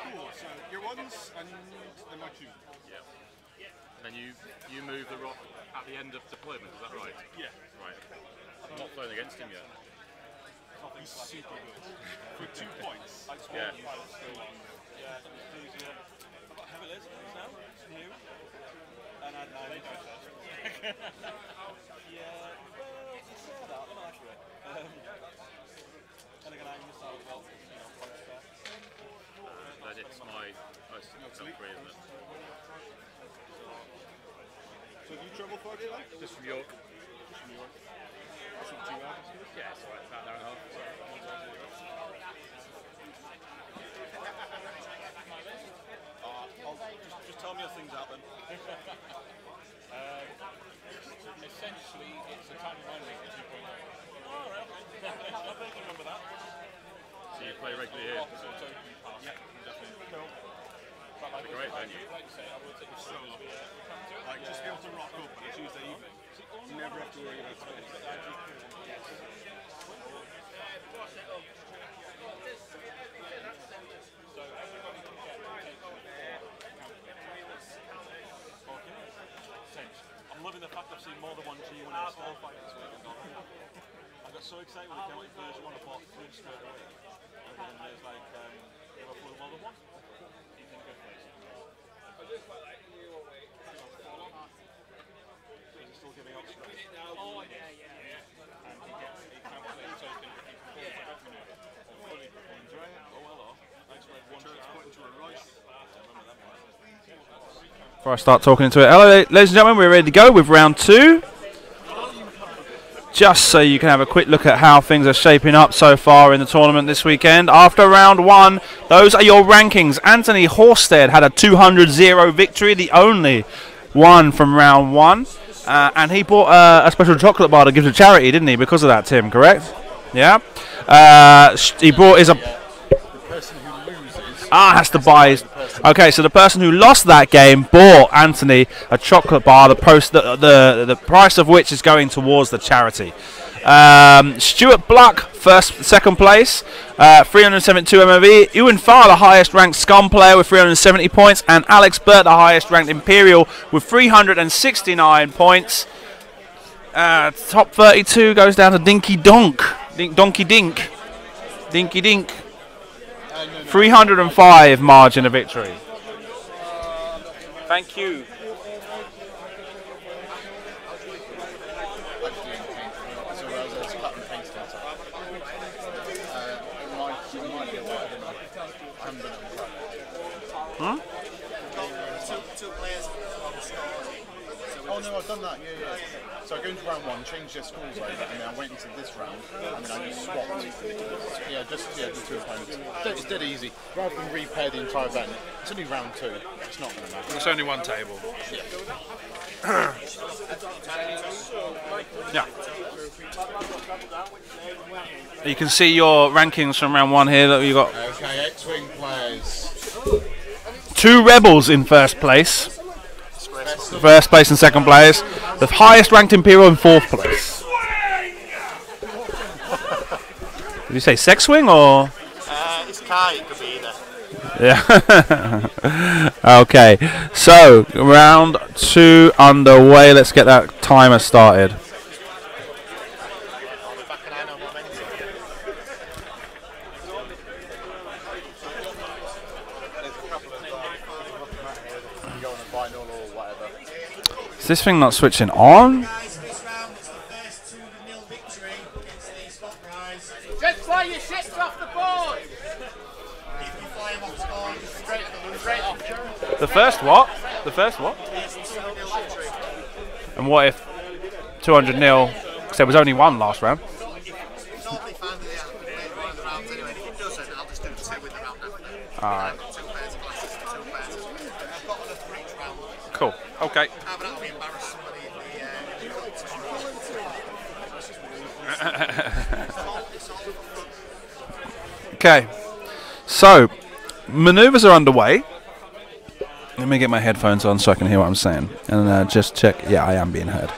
Cool, so your ones and then my two. Yeah. And then you move the rock at the end of deployment, is that right? Yeah. Right. I'm not playing against him yet. He's super good. For 2 points. Yeah. I've got heavy listeners now. New. And I know. Yeah. Well, you saw that. I'm not accurate. And again, I'm just out well. Then it's my three, isn't it? So have you travelled far today? Just from York. Just from York. That's not too bad, I suppose. Yeah, it's right, about an hour and a half. Just tell me how things happen. Essentially, it's a time winding at 2.0. Oh, right. I think I remember that. So you play regularly here? Yeah, definitely. Cool. It's a great venue. Like you say, I will take the So lovely. Like, just be able to rock up on a Tuesday evening. You never have to worry about space. So everybody can get I'm loving the fact I've seen more than one G1 install fight this weekend. I got so excited when they came out with version 1, I bought 3 straight away. And then there's like, I flew more than one. He's in good place. He's still giving out straight. Oh, yeah. And he can play token if he performs a red maneuver or fully performs Enjoy it. Oh, well, thanks for one Turret's pointing to a right. Before I start talking into it, hello ladies and gentlemen, we're ready to go with round 2. Just so you can have a quick look at how things are shaping up so far in the tournament this weekend. After round 1, those are your rankings. Anthony Horsted had a 200-0 victory, the only one from round 1. And he bought a special chocolate bar to give to charity, didn't he, because of that, Tim, correct? Yeah? He bought his... has to buy his... Okay, so the person who lost that game bought Anthony a chocolate bar, the price of which is going towards the charity. Stuart Bluck, second place, 372 MOV. Ewan Farr, the highest ranked Scum player with 370 points, and Alex Burt, the highest ranked Imperial with 369 points. Top 32 goes down to Dinky Donk. Donkey Dink. Dinky Dink. 305 margin of victory. Thank you. Oh no, I've done that, yeah. So I go into round 1, change their scores over, and then I went into this round, and then I just swapped. The 2 opponents. It's dead easy. Rather than repair the entire event, it's only round 2. It's not going to matter. It's only one table. Yeah. Yeah. You can see your rankings from round 1 here that you got. Okay, X-Wing players. 2 Rebels in first place. First place and second place. The highest ranked Imperial in 4th place. Did you say sex swing or? It's Kai, it could be either. Yeah. Okay, so round 2 underway. Let's get that timer started. Is this thing not switching on? Just fly your ships off the board! The first what? The first what? And what if 200 0? Because there was only one last round. Alright. Cool. Okay. Okay. So, maneuvers are underway. Let me get my headphones on so I can hear what I'm saying. And just check. Yeah, I am being heard.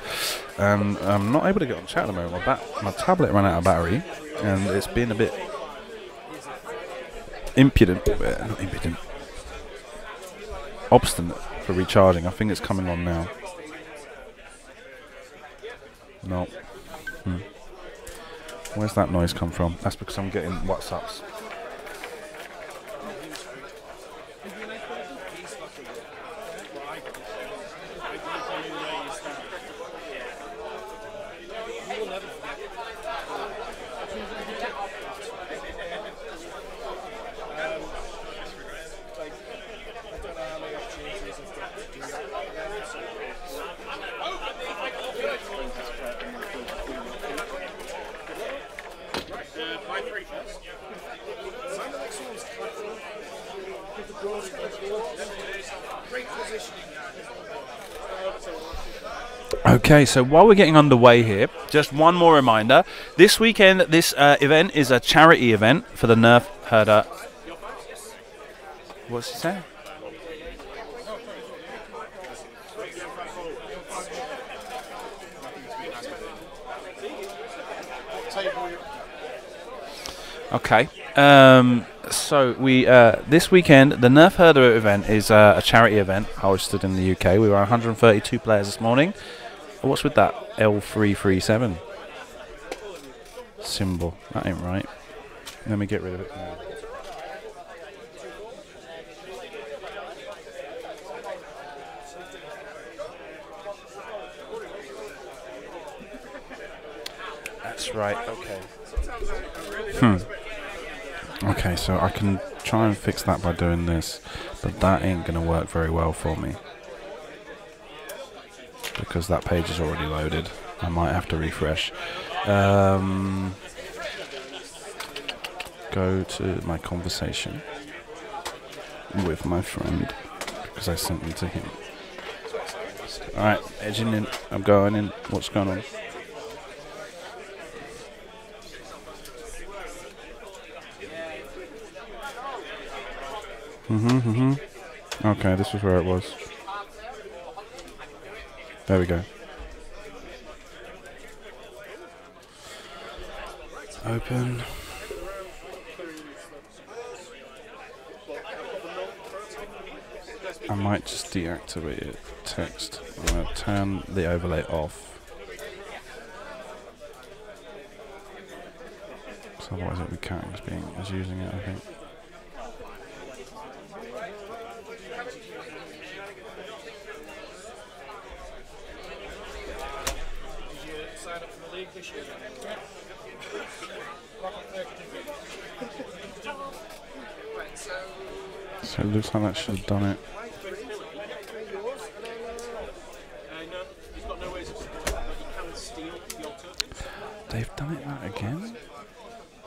I'm not able to get on chat at the moment. My tablet ran out of battery. And it's been a bit impudent. Not impudent. Obstinate for recharging. I think it's coming on now. No. Where's that noise come from? That's because I'm getting WhatsApps. Okay, so while we're getting underway here, just one more reminder. This weekend, this event is a charity event for the Nerf herder. What's he saying? Okay. So we this weekend the Nerf herder event is a charity event hosted in the UK. We were 132 players this morning. What's with that L337 symbol? That ain't right. Let me get rid of it now. That's right. Okay. Okay, so I can try and fix that by doing this, but that ain't gonna work very well for me because that page is already loaded. I might have to refresh. Go to my conversation with my friend because I sent them to him. Alright, edging in. I'm going in. What's going on? Okay, this is where it was. There we go. Open. I might just deactivate it. Text. I'm going to turn the overlay off. So otherwise it'll be counting as using it, I think. So it looks like that should have done it. They've done it that again?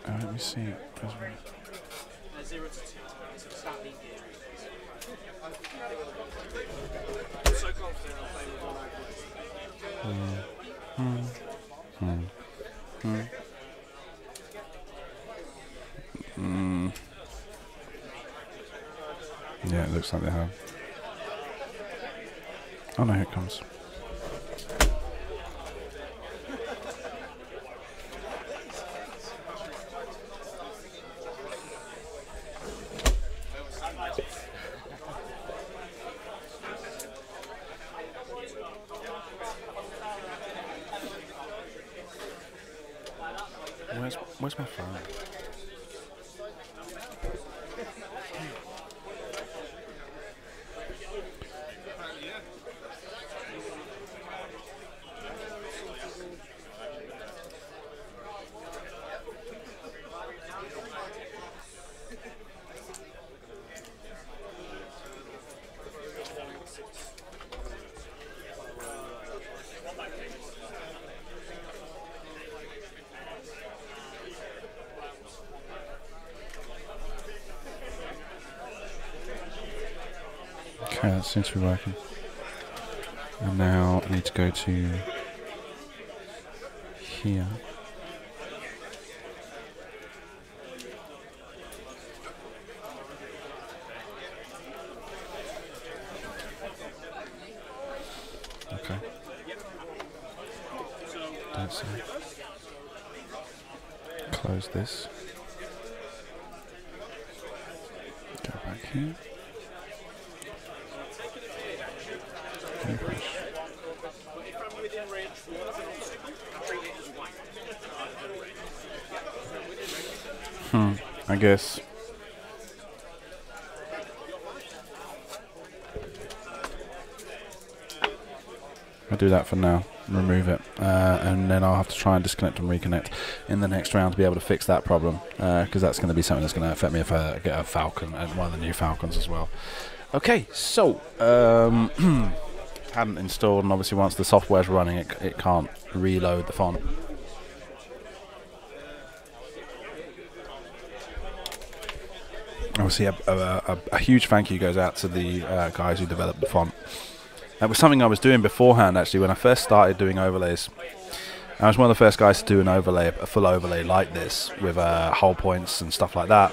Let me see. Yeah, it looks like they have. Oh no, here it comes. Where's my phone? Okay, that seems to be working. And now I need to go to here. Okay. That's it. here. I guess. I'll do that for now. Remove it, and then I'll have to try and disconnect and reconnect in the next round to be able to fix that problem, because that's going to be something that's going to affect me if I get a Falcon and one of the new Falcons as well. Okay, so hadn't installed, and obviously once the software's running, it can't reload the font. Obviously, a huge thank you goes out to the guys who developed the font. That was something I was doing beforehand, actually, when I first started doing overlays. I was one of the first guys to do an overlay, a full overlay like this, with hull points and stuff like that.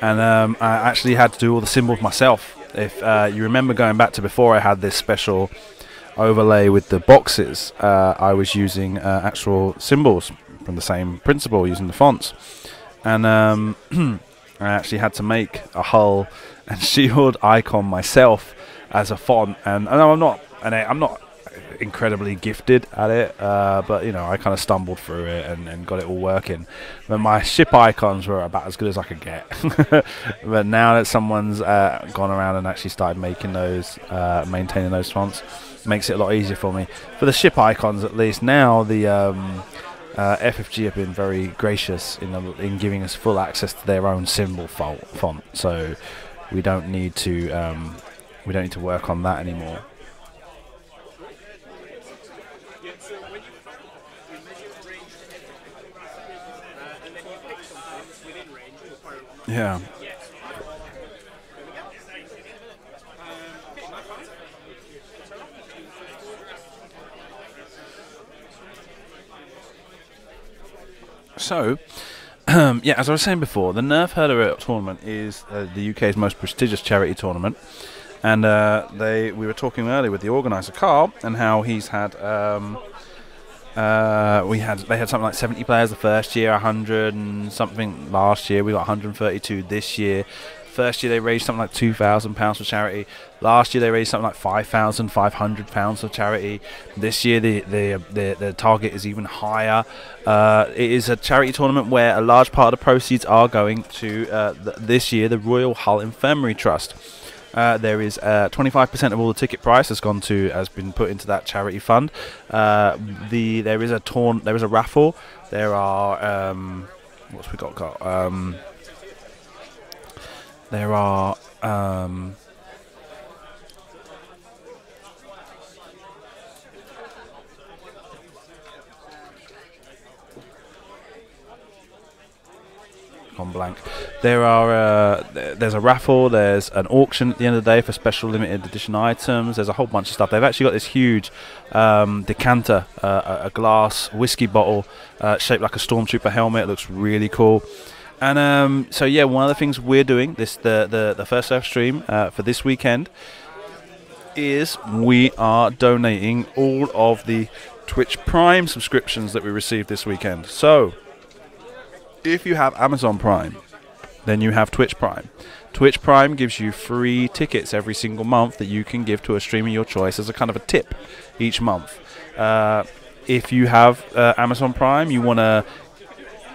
And I actually had to do all the symbols myself. If you remember going back to before I had this special overlay with the boxes, I was using actual symbols from the same principle, using the fonts. And I actually had to make a hull and shield icon myself as a font, and I know I'm not incredibly gifted at it, but you know, I kind of stumbled through it and got it all working. But my ship icons were about as good as I could get. But now that someone's gone around and actually started making those, maintaining those fonts, makes it a lot easier for me. For the ship icons, at least now, the FFG have been very gracious in giving us full access to their own symbol font, so we don't need to work on that anymore. Yeah. So, yeah, as I was saying before, the Nerf Hurler tournament is the UK's most prestigious charity tournament, and we were talking earlier with the organizer Carl, and how he's had they had something like 70 players the first year, 100 and something last year. We got 132 this year. First year they raised something like £2,000 for charity. Last year they raised something like £5,500 for charity. This year the target is even higher. It is a charity tournament where a large part of the proceeds are going to this year the Royal Hull Infirmary Trust. There is 25% of all the ticket price has been put into that charity fund. There is a raffle. There are what's we got? There are gone blank. There's a raffle, there's an auction at the end of the day for special limited edition items. There's a whole bunch of stuff. They've actually got this huge decanter, a glass whiskey bottle shaped like a stormtrooper helmet. It looks really cool. And so yeah, one of the things we're doing the first Earth stream for this weekend is we are donating all of the Twitch Prime subscriptions that we received this weekend. So if you have Amazon Prime, then you have Twitch Prime. Twitch Prime gives you free tickets every single month that you can give to a streamer of your choice as a kind of a tip each month. If you have Amazon Prime, you want to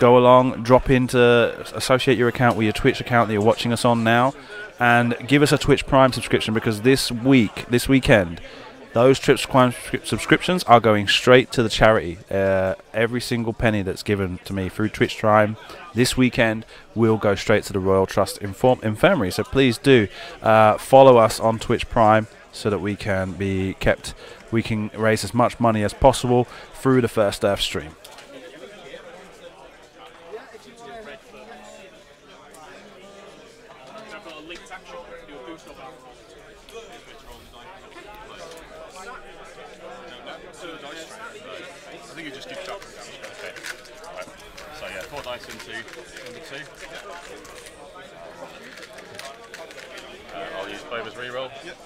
go along, drop into, associate your account with your Twitch account that you're watching us on now, and give us a Twitch Prime subscription, because this weekend, those Twitch Prime subscriptions are going straight to the charity. Every single penny that's given to me through Twitch Prime this weekend will go straight to the Royal Trust Infirmary. So please do follow us on Twitch Prime so that we can raise as much money as possible through the First Earth stream. I'll use Clover's reroll. Yep.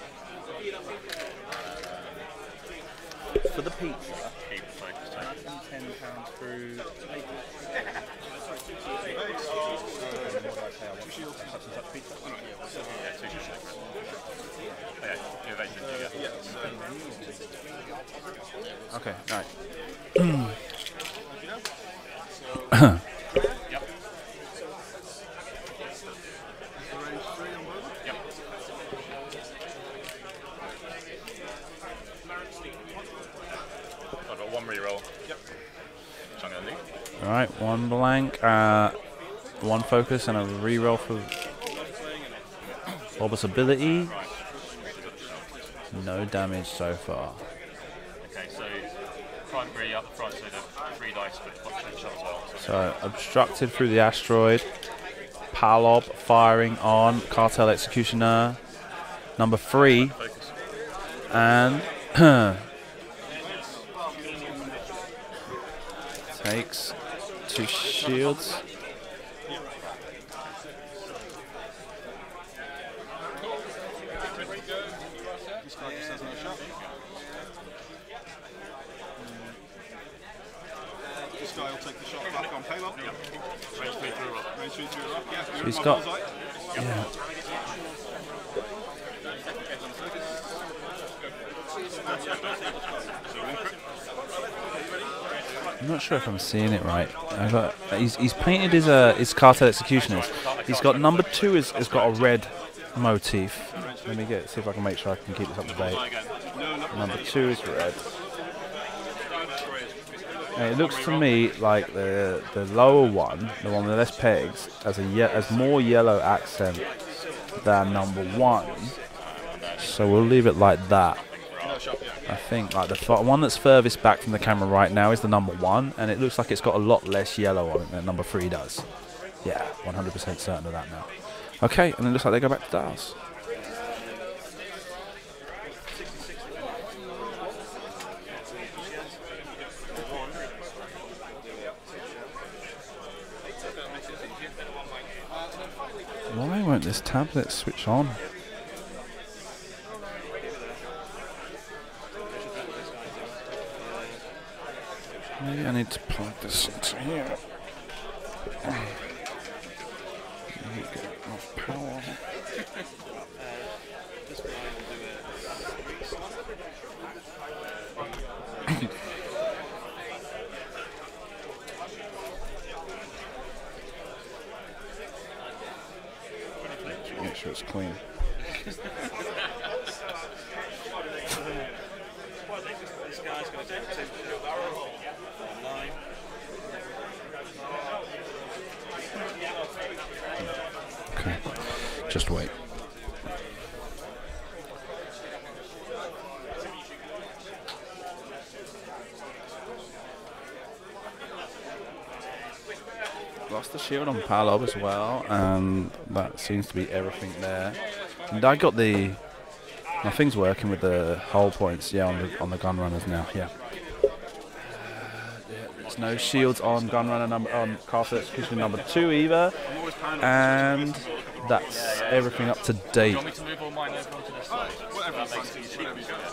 For the pizza, Keep the focus taken. £110 through Yeah, 2 Okay, all right. Yep. Yep. I've got one reroll. Yep. Which I'm going to leave. All right, one blank, one focus, and a reroll for Bulbous ability. No damage so far. Okay, so primary up front, so the 3 dice, but punch shot as well. So obstructed through the asteroid. Palob firing on Cartel Executioner. Number 3. Focus. And takes 2 shields. This guy just has no shot. This guy will take the shot back on payload. Range 3 through rock. Range 3 through a rock. Yeah, So he's got. bullseye. Yeah. I'm not sure if I'm seeing it right. He's painted his Cartel Executioners. He's got number 2 has got a red motif. Let me see if I can make sure I can keep this up to date. Number 2 is red. And it looks to me like the lower one, the one with the less pegs, has more yellow accent than number 1. So we'll leave it like that. I think like the one that's furthest back from the camera right now is the number 1, and it looks like it's got a lot less yellow on it than number 3 does. Yeah, 100% certain of that now. Okay, and it looks like they go back to Dars. Why won't this tablet switch on? Maybe I need to plug this into here. Get enough power. Make sure it's clean. This guy's going to take 2 line. Okay, just wait. Lost the shield on Palob as well, and that seems to be everything there. And I got my thing's working with the hull points, yeah, on the gun runners now, yeah. There's no shields on gun runner on Cartel Executioner number 2 either, and that's everything up to date. Do you want me to move all mine over onto this side? Whatever That you makes it fancy, easier. whatever you fancy.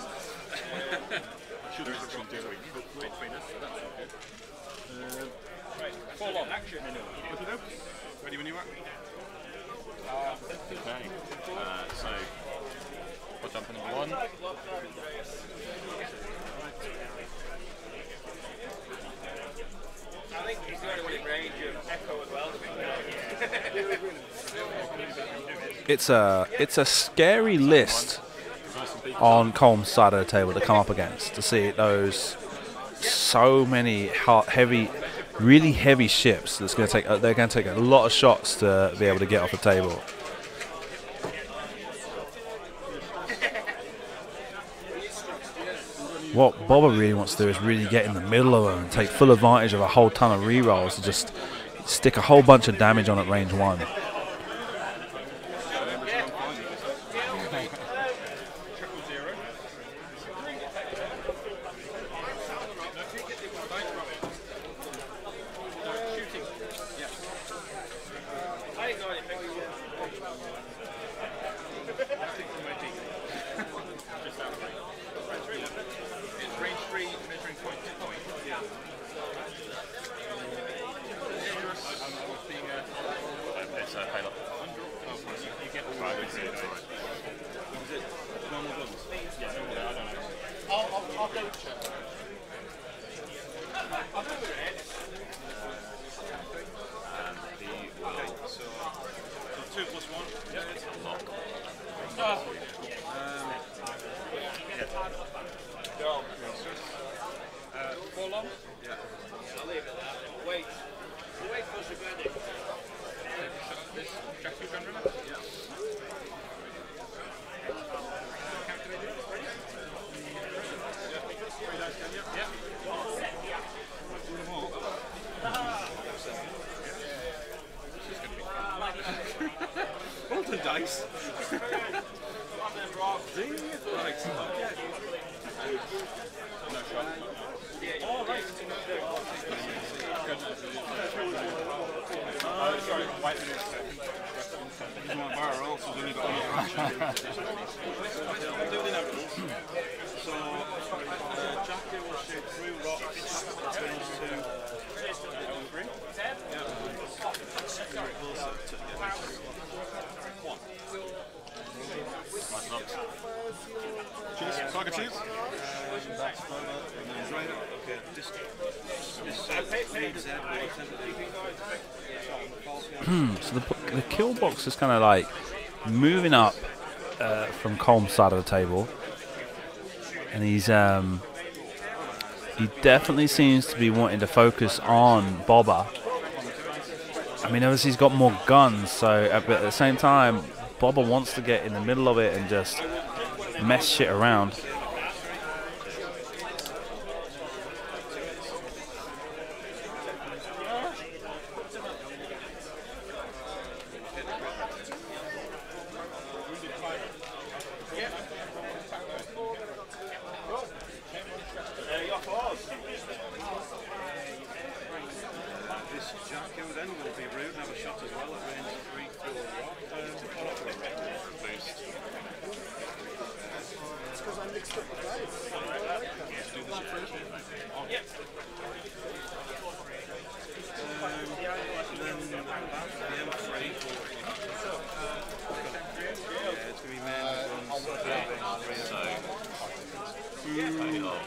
Full on action. Ready when you are. Okay. So, we'll jump on number 1. I think he's the only one in range of Echo as well. It's a scary list on Colm's side of the table to come up against, to see those so many really heavy ships. That's going to take they're going to take a lot of shots to be able to get off the table. What Bobber really wants to do is really get in the middle of them and take full advantage of a whole ton of rerolls to just stick a whole bunch of damage on at range 1. It's a payload. I'll go check. So 2 plus 1. Yeah. Full on? Yeah. I'll leave it there. Wait. Wait for the burning. This Jackie Candlin? Yeah. Well done, dice. Right, okay. No shot. Oh, right. Sorry, wait a minute. You want to bar roll, so then you've got another action. Do the evidence. So, Jackie will shoot through rocks, turns to 3. Yeah. One. Cheese, saga cheese. Okay, this So the kill box is kind of like moving up from Colm's side of the table, and he definitely seems to be wanting to focus on Bobber. I mean, obviously he's got more guns, so but at the same time, Bobber wants to get in the middle of it and just mess shit around.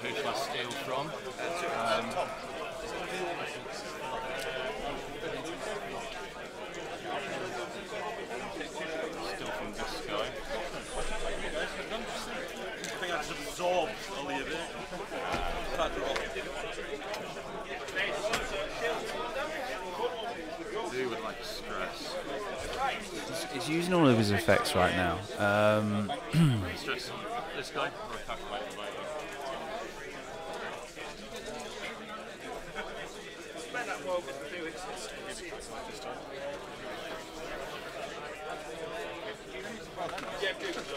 Who should I steal from? Steal from this guy. I think I just absorbed all the event. Who would like stress? He's using all of his effects right now. Stress on this guy or attack away from later?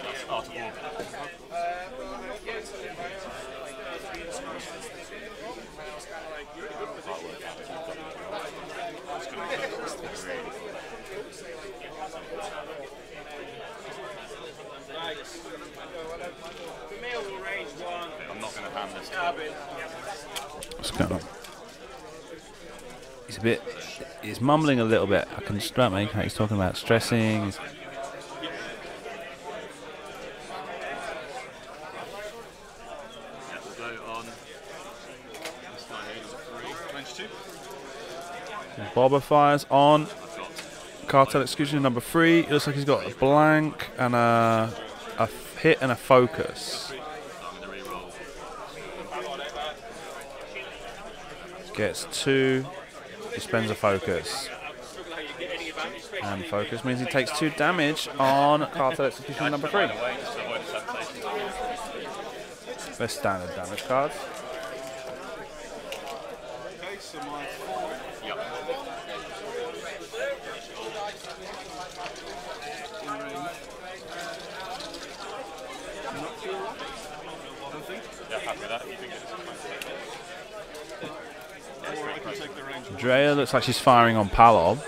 That's art of war. I'm not going to hand this to What's going on? He's mumbling a little bit. I can just make out he's talking about stressing. We'll go on this guy here, number 3. 22. Bobber fires on I've got Cartel Execution number 3. It looks like he's got a blank and a hit and a focus. I'm going to reroll. Gets 2. He spends a focus. And focus means he takes 2 damage on Cartel Execution number 3. Best standard damage cards. Okay, so my 4. Yep. In range. Not too long. I don't think. Yeah, happy with that. You think it's Or I can take the range. Drea looks like she's firing on Palob.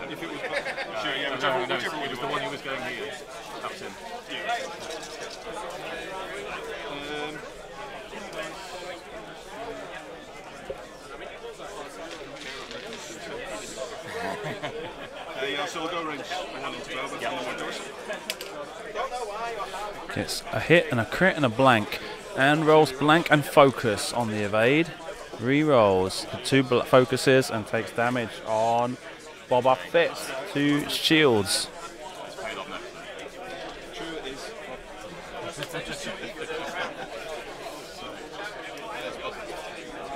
If it was, sure, yeah, whichever No, way it was the one who was going here. That was him. Gets a hit and a crit and a blank. And rolls blank and focus on the evade. Re-rolls the 2 focuses and takes damage on Boba Fett's 2 shields.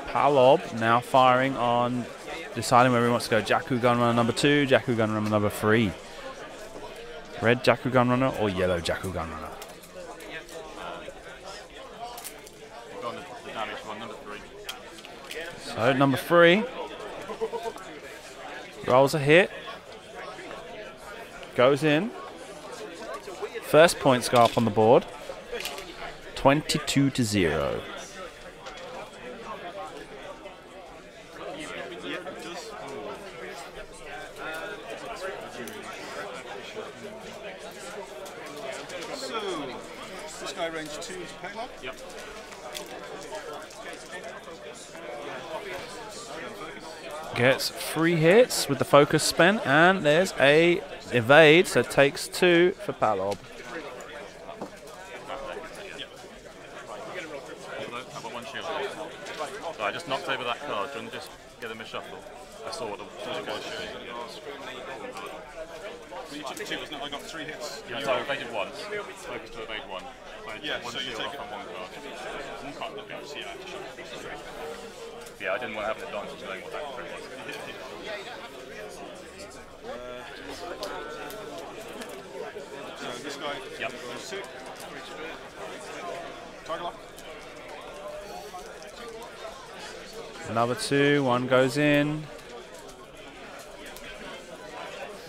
Palob now firing on, deciding where he wants to go. Jakku Gunrunner number 2, Jakku Gunrunner number 3. Red Jakku Gunrunner or yellow Jakku Gunrunner? So number 3 rolls a hit, goes in. First point scarf on the board. 22-0. This guy range 2 to Peglock? Yep. Gets 3 hits with the focus spent, and there's a evade, so takes 2 for Palob. I've got 1 shield. So I just knocked over that card. Do you want to just get them a shuffle? I saw what the was shooting. You took 2, wasn't it? I got 3 hits. Yeah, so I evaded once. Focus to evade 1. Yeah, one so you shield take off on 1 card. 1 card, not going to see that. Yeah, I didn't want to have an advantage knowing what that crit was. So this guy Yep. goes 2. Target lock. Another 2, 1 goes in.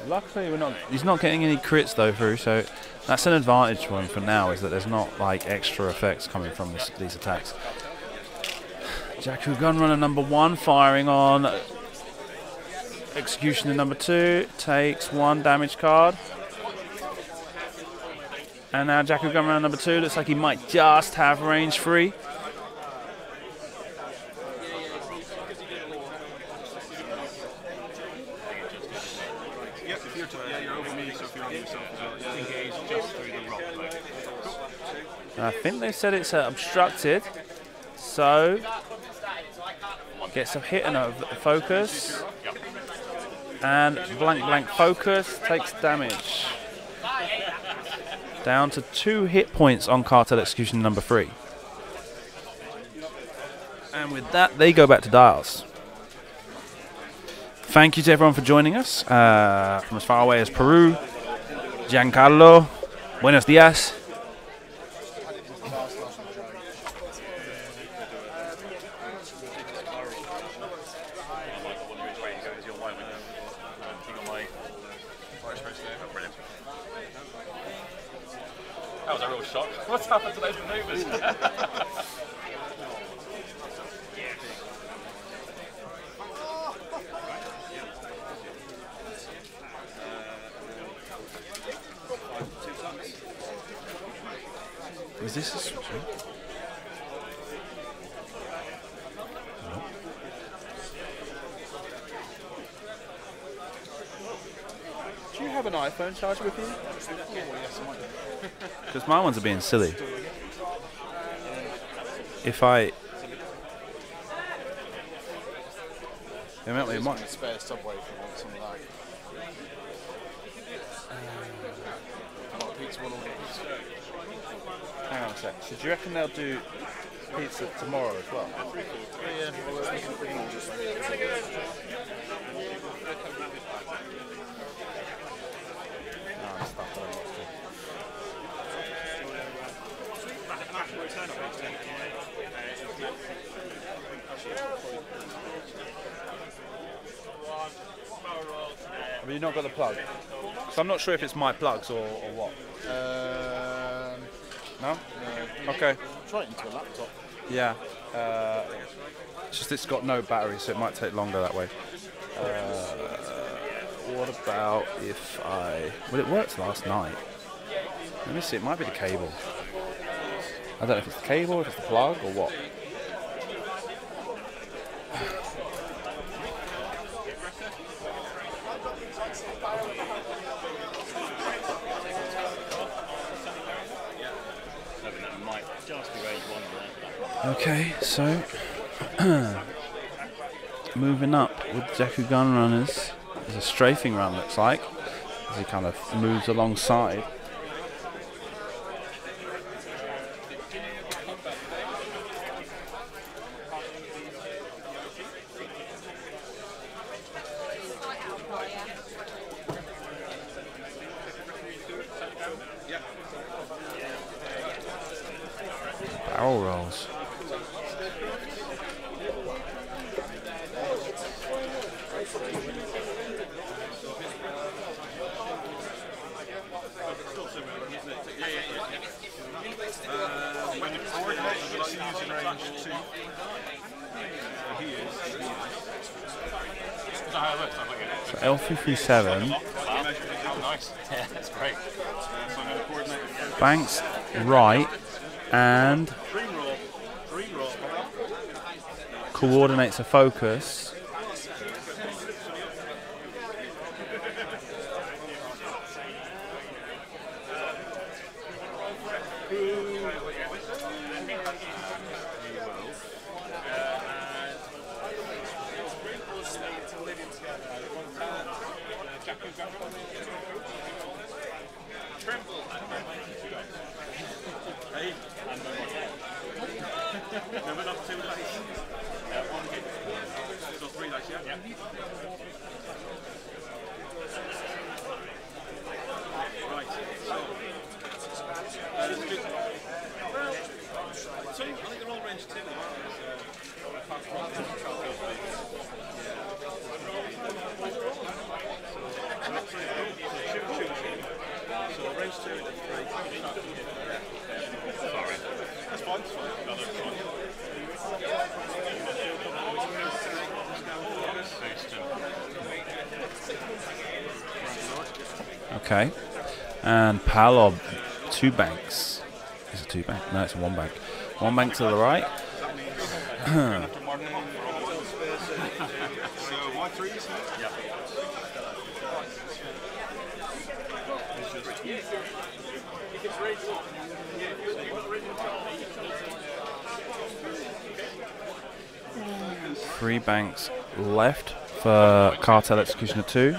Luckily, he's not getting any crits though through, so that's an advantage for him for now, is that there's not like extra effects coming from these attacks. Jakku Gunrunner number 1 firing on Executioner number 2, takes 1 damage card. And now Jakku Gunrunner number 2 looks like he might just have range 3. You're over me, so if you're on yourself as well. Yeah. Engage just through the rock, though. I think they said it's obstructed, so gets a hit and a focus, and blank focus, takes damage. Down to 2 hit points on Cartel Execution number 3. And with that, they go back to dials. Thank you to everyone for joining us from as far away as Peru. Giancarlo, buenos dias. That was a real shock. What's happened to those maneuvers? Is this a switch? No. Do you have an iPhone charger with you? Because my ones are being silly. If I... It might... Spare subway if you want some of that. Pizza, one order pizza. Hang on a sec. So do you reckon they'll do pizza tomorrow as well? Yeah, Have you not got the plug? So I'm not sure if it's my plugs or what. No? Okay. Try it into a laptop. Yeah. It's just it's got no battery, so it might take longer that way. What about if I... Well, it worked last night. Let me see. It might be the cable. I don't know if it's the cable, if it's the plug, or what. might just be where you want it. Okay, so moving up with Deku Gun Runners. There's a strafing run, looks like, as he kind of moves alongside. Barrel rolls. When the coordinator is using range 2, so he is. Is that how it looks? I'm looking at it. So L337, Oh, nice. Yeah, that's great. So I'm going to coordinate with Banks right, and green roll. coordinates a focus. Remember not 2 dice? 1 hit. So 3 dice, yeah? Right, so. Well, so I think they're all range 2 as well. So apart from so range 2 is 3. Sorry. That's fine, that's fine. No, that's fine. Okay. And Palob, 2 banks. Is it 2 bank? No, it's 1 bank. 1 bank to the right. So my 3s? Yeah. Three banks left for Cartel Executioner 2.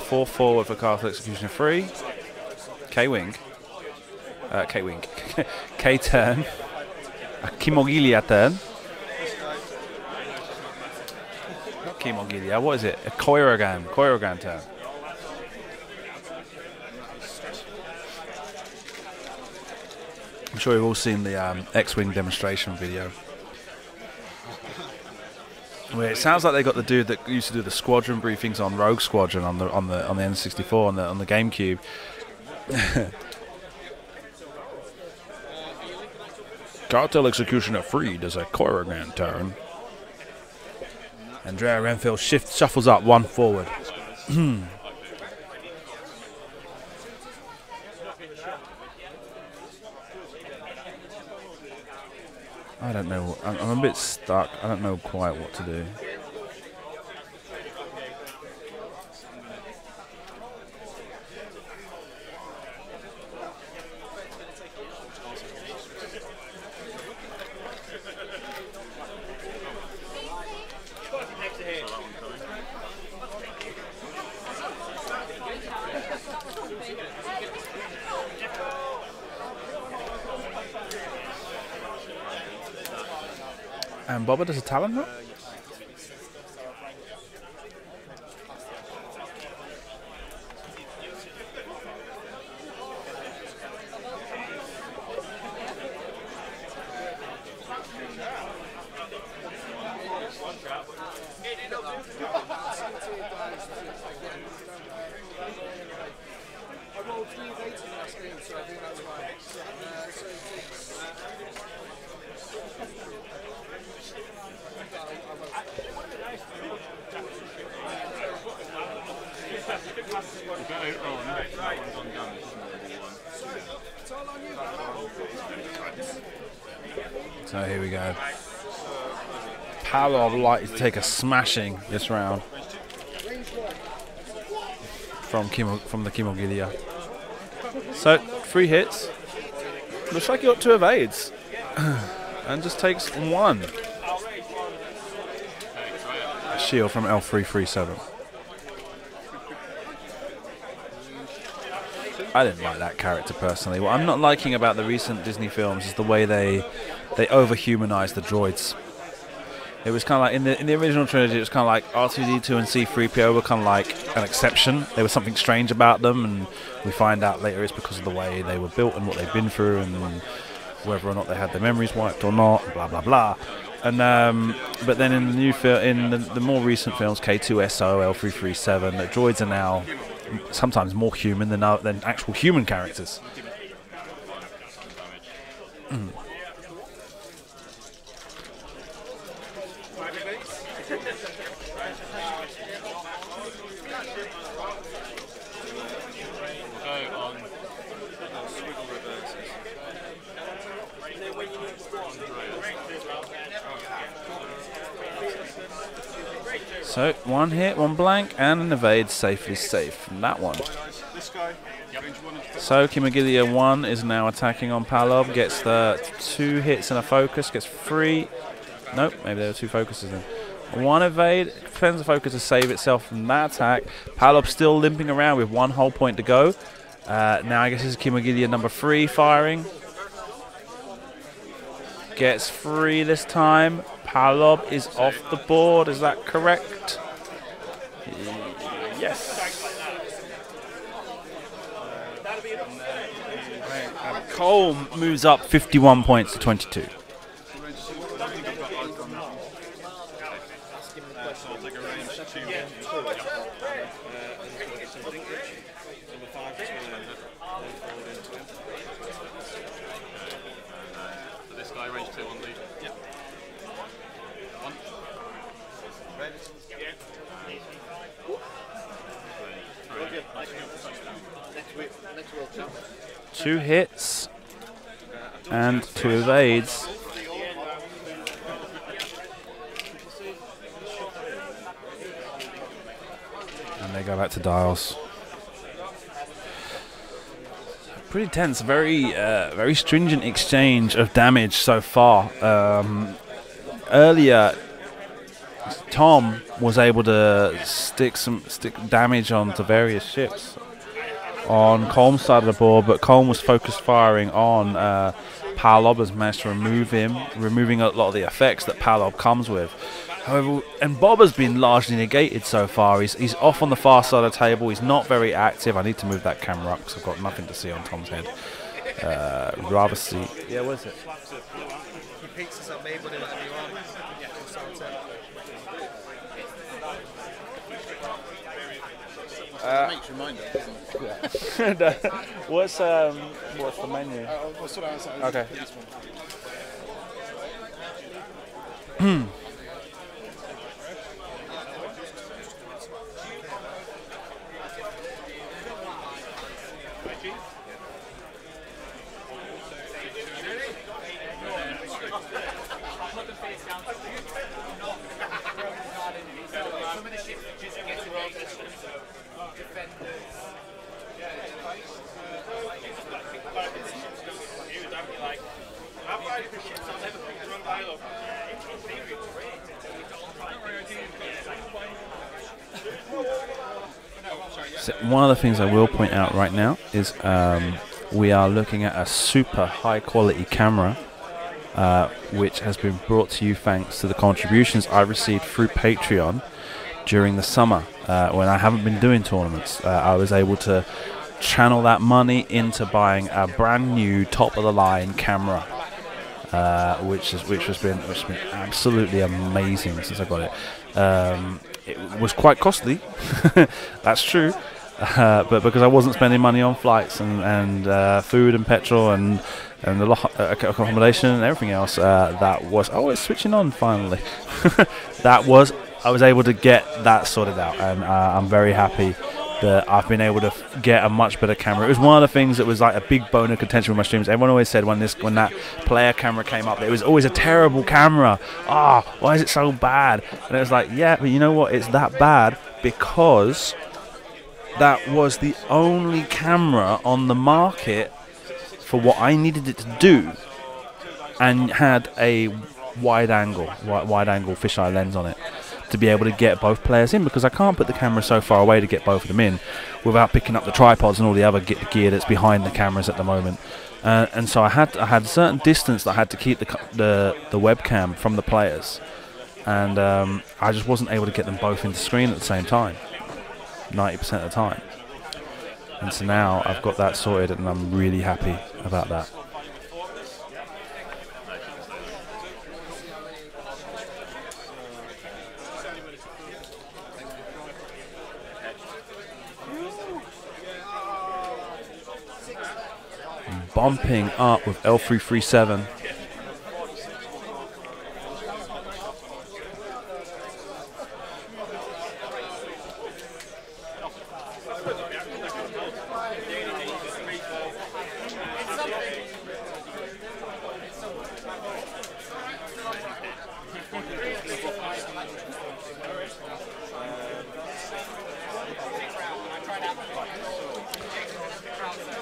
4 forward for Cartel Executioner 3. K-Wing. K-Wing. K-turn. A Kimogilia turn. Not Kimogilia, what is it? A Koirogan. Koirogan turn. I'm sure you've all seen the X-Wing demonstration video. Where it sounds like they got the dude that used to do the squadron briefings on Rogue Squadron on the N64 on the GameCube. Cartel Executioner 3 does a Koirogan turn. Andrea Renfield shuffles up 1 forward. I don't know. I'm a bit stuck. I don't know quite what to do. And Boba does a Talon Rock? So here we go. Paolo would like to take a smashing this round from the Kimogilia. So 3 hits. Looks like he got 2 evades. And just takes 1. Shield from L337. I didn't like that character personally. What I'm not liking about the recent Disney films is the way they over-humanize the droids. It was kind of like in the original trilogy, it was kind of like R2-D2 and C-3PO were kind of like an exception. There was something strange about them, and we find out later it's because of the way they were built and what they've been through, and whether or not they had their memories wiped or not, blah blah blah. And but then in the new in the more recent films, K2SO, L337, the droids are now sometimes more human than actual human characters. So 1 hit, 1 blank, and an evade safely safe from that one. So Kimagilia 1 is now attacking on Palob, gets the 2 hits and a focus, gets 3. Nope, maybe there were 2 focuses then. 1 evade, spends the focus to save itself from that attack. Palob still limping around with 1 whole point to go. Now I guess this is Kimagilia number 3 firing. Gets 3 this time. Palob is off the board, is that correct? Yes. Colm moves up 51 points to 22. This guy range 2 on the. Yep. 1. Two hits and 2 evades. And they go back to dials. Pretty tense, very stringent exchange of damage so far. Earlier, Tom was able to stick damage onto various ships on Colm's side of the board, but Colm was focused firing on Palob, has managed to remove him, removing a lot of the effects that Palob comes with. However, and Bob has been largely negated so far. He's off on the far side of the table. He's not very active. I need to move that camera up because I've got nothing to see on Tom's head. Rather see. Yeah, what is it? He picks us up, maybe whatever you want. Yeah, Makes you mind it, doesn't it? What's the menu? Okay. So one of the things I will point out right now is we are looking at a super high quality camera which has been brought to you thanks to the contributions I received through Patreon during the summer when I haven't been doing tournaments. I was able to channel that money into buying a brand new top of the line camera, which has been absolutely amazing since I got it. It was quite costly, that's true, but because I wasn't spending money on flights and food and petrol and accommodation and everything else, that was it's switching on finally. I was able to get that sorted out, and I'm very happy that I've been able to get a much better camera. It was one of the things that was like a big bone of contention with my streams. Everyone always said when that player camera came up, it was always a terrible camera. Why is it so bad? And it was like, yeah, but you know what? It's that bad because that was the only camera on the market for what I needed it to do, and had a wide angle fisheye lens on it to be able to get both players in, because I can't put the camera so far away to get both of them in without picking up the tripods and all the other gear that's behind the cameras at the moment. And so I had a certain distance that I had to keep the webcam from the players, and I just wasn't able to get them both into screen at the same time 90% of the time. And so now I've got that sorted, and I'm really happy about that. Bumping up with L337.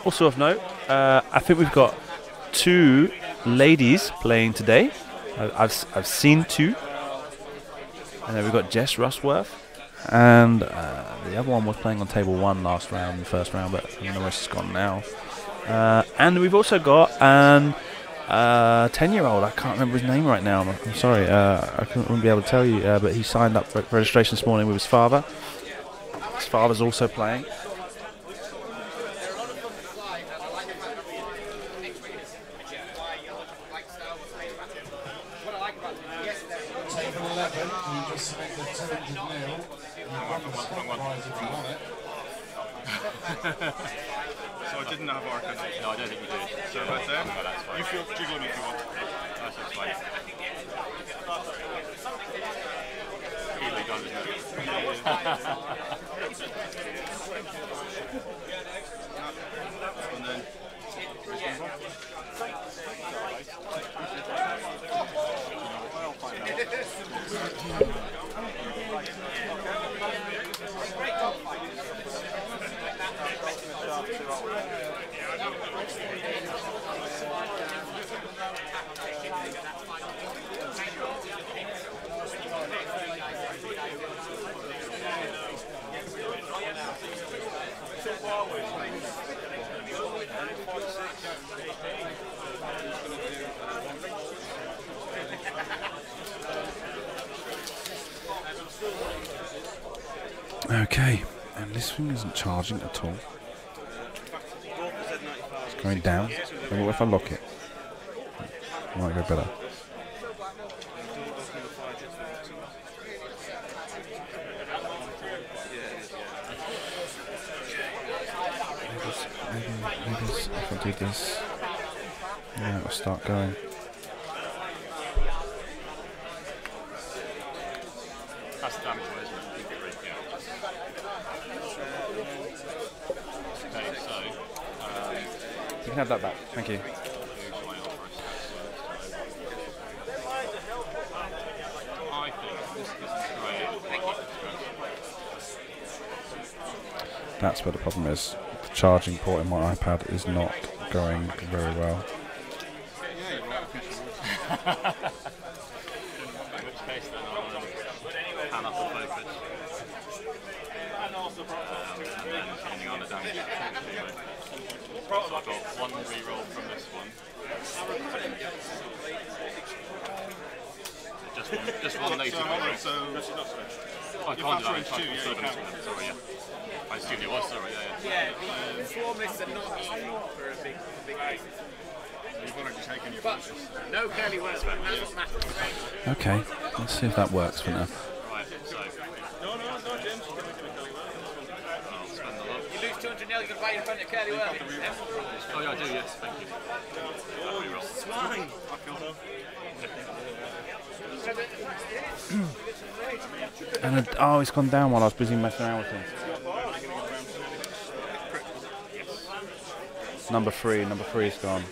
Also of note, I think we've got 2 ladies playing today. I've seen 2, and then we've got Jess Rushworth, and the other one was playing on table 1 last round, the first round, but I don't know where she's gone now. And we've also got an 10-year-old. I can't remember his name right now. I'm sorry, I wouldn't be able to tell you, but he signed up for registration this morning with his father. His father's also playing. So I didn't have Arcane. No, I don't think you did. So right there, No, that's fine. you feel jiggle me if you want. That's fine. Easily done, isn't it? And then Okay, and this thing isn't charging at all. It's going down. And what if I lock it? Might go better. Maybe if I do this, yeah, it'll start going. That's the damage one, isn't it? Keep it rigged, yeah. Okay, so You can have that back. Thank you. I think this is great. That's where the problem is. The charging port in my iPad is not going very well. In which case then I'll pan up the focus. And then depending on the damage. So I've got 1 reroll from this one. Just one native one, right? so I can't do that. range 2, yeah, you can. Sorry, yeah. I assumed it was, sorry, yeah. Yeah, swarm lists are not easy for a big race. you've already taken your But focus. no curly works, but that's what matters. Okay, let's see if that works for now. Right, so No, James. I'll spend the lot. You lose 200 nil, you can buy in front of curly work. Oh yeah, I do, yes, thank you. Reroll. Swine! And oh, it's gone down while I was busy messing around with things. Number three is gone.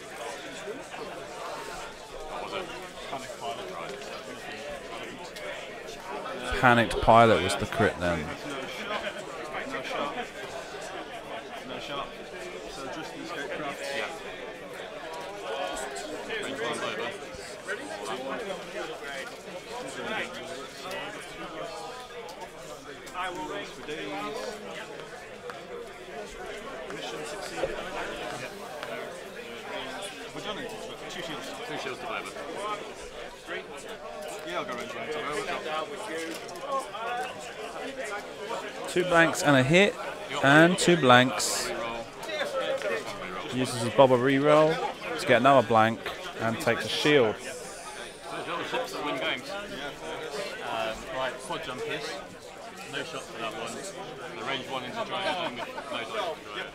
Panicked Pilot was the crit then. Yeah. Range one's over. I will race for days. Mission succeeded. We're done it. 2 shields. 2 shields to Dover. Yeah, I'll go range one. Two blanks and a hit, and 2 blanks. Uses his bobber reroll to get another blank and takes a shield. So there's other ships that win games. Right, quad jumpers. No shot for that one. The range one into Drone with no dice to draw it.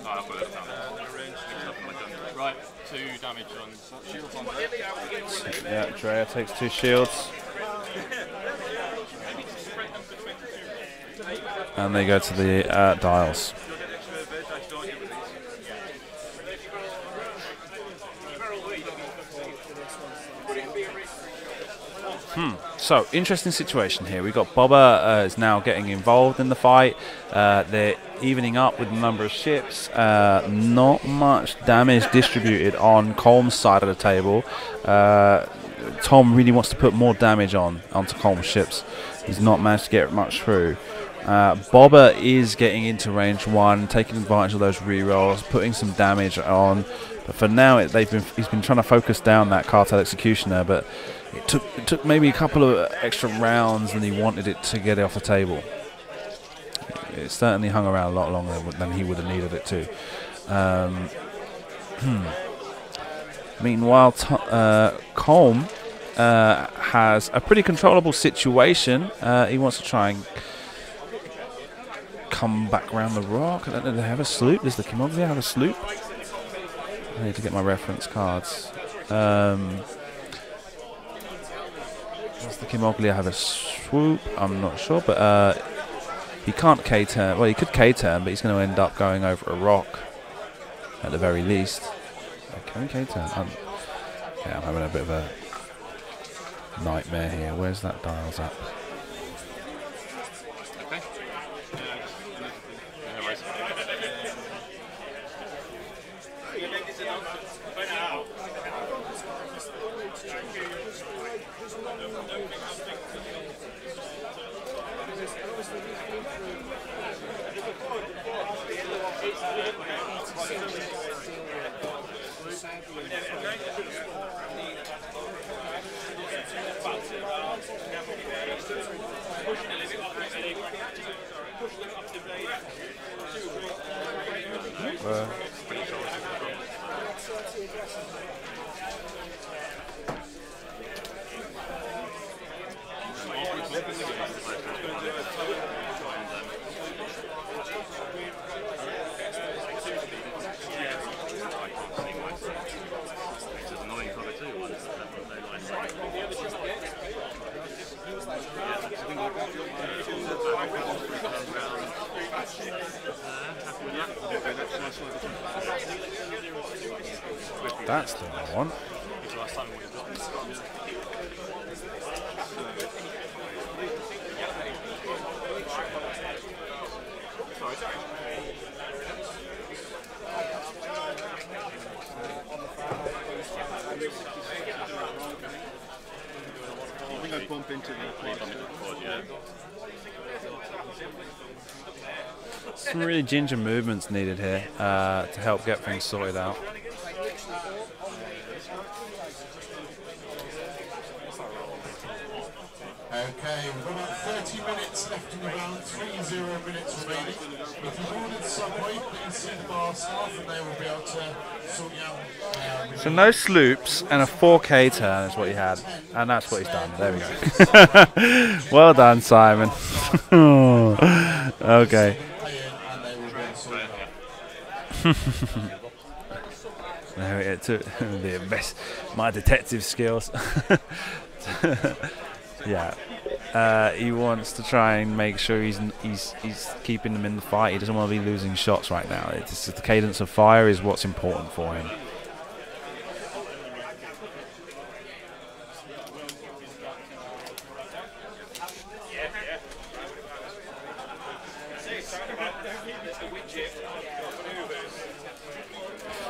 I've got it down. Right, 2 damage on shields on there. Yeah, Drea takes 2 shields. And they go to the dials. So, interesting situation here. We've got Bobber is now getting involved in the fight. They're evening up with the number of ships. Not much damage distributed on Colm's side of the table. Tom really wants to put more damage onto Colm's ships. He's not managed to get much through. Bobber is getting into range 1, taking advantage of those rerolls, putting some damage on. But for now, he's been trying to focus down that Cartel Executioner, but it took maybe a couple of extra rounds than he wanted it to get it off the table. It certainly hung around a lot longer than he would have needed it to. Meanwhile, Colm has a pretty controllable situation. He wants to try and come back around the rock. I don't know, do they have a sloop? Does the Kimoglia have a sloop? I need to get my reference cards. Does the Kimoglia have a swoop? I'm not sure, but he can't K-turn. Well, he could K-turn, but he's going to end up going over a rock at the very least. Can he K-turn? Yeah, I'm having a bit of a nightmare here. Where's that dials at? Okay. No worries. That's the one. I think I'd bump into the quad, yeah. Some really ginger movements needed here to help get things sorted out. Okay, we've got about 30 minutes left in the round, 30 minutes remaining. If you've ordered Subway, please see the bar staff and they will be able to sort you out. So no sloops and a 4K turn is what he had, and that's what he's done. There we go. Well done, Simon. Okay. It took the best, my detective skills. Yeah, he wants to try and make sure he's keeping them in the fight. He doesn't want to be losing shots right now. It's just the cadence of fire is what's important for him.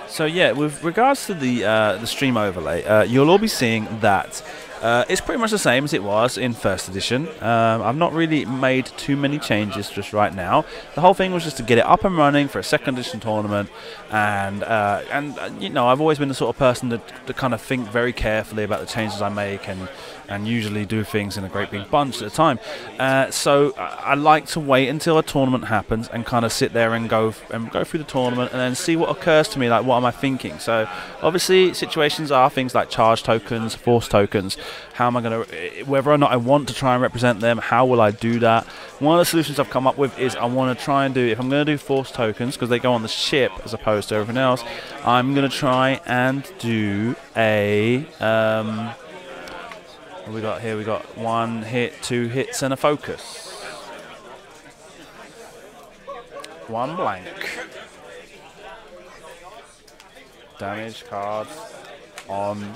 So yeah, with regards to the stream overlay, you'll all be seeing that it's pretty much the same as it was in first edition. I've not really made too many changes just right now. The whole thing was just to get it up and running for a second edition tournament, and you know, I've always been the sort of person to kind of think very carefully about the changes I make, and usually do things in a great big bunch at a time. So I like to wait until a tournament happens and kind of sit there and go through the tournament and then see what occurs to me, like what am I thinking. So obviously situations are things like charge tokens, force tokens. How am I going to, whether or not I want to try and represent them, how will I do that? One of the solutions I've come up with is I want to try and do, if I'm going to do force tokens, because they go on the ship as opposed to everything else, I'm going to try and do a, what we got here? We got 1 hit, 2 hits, and a focus. 1 blank. Damage cards on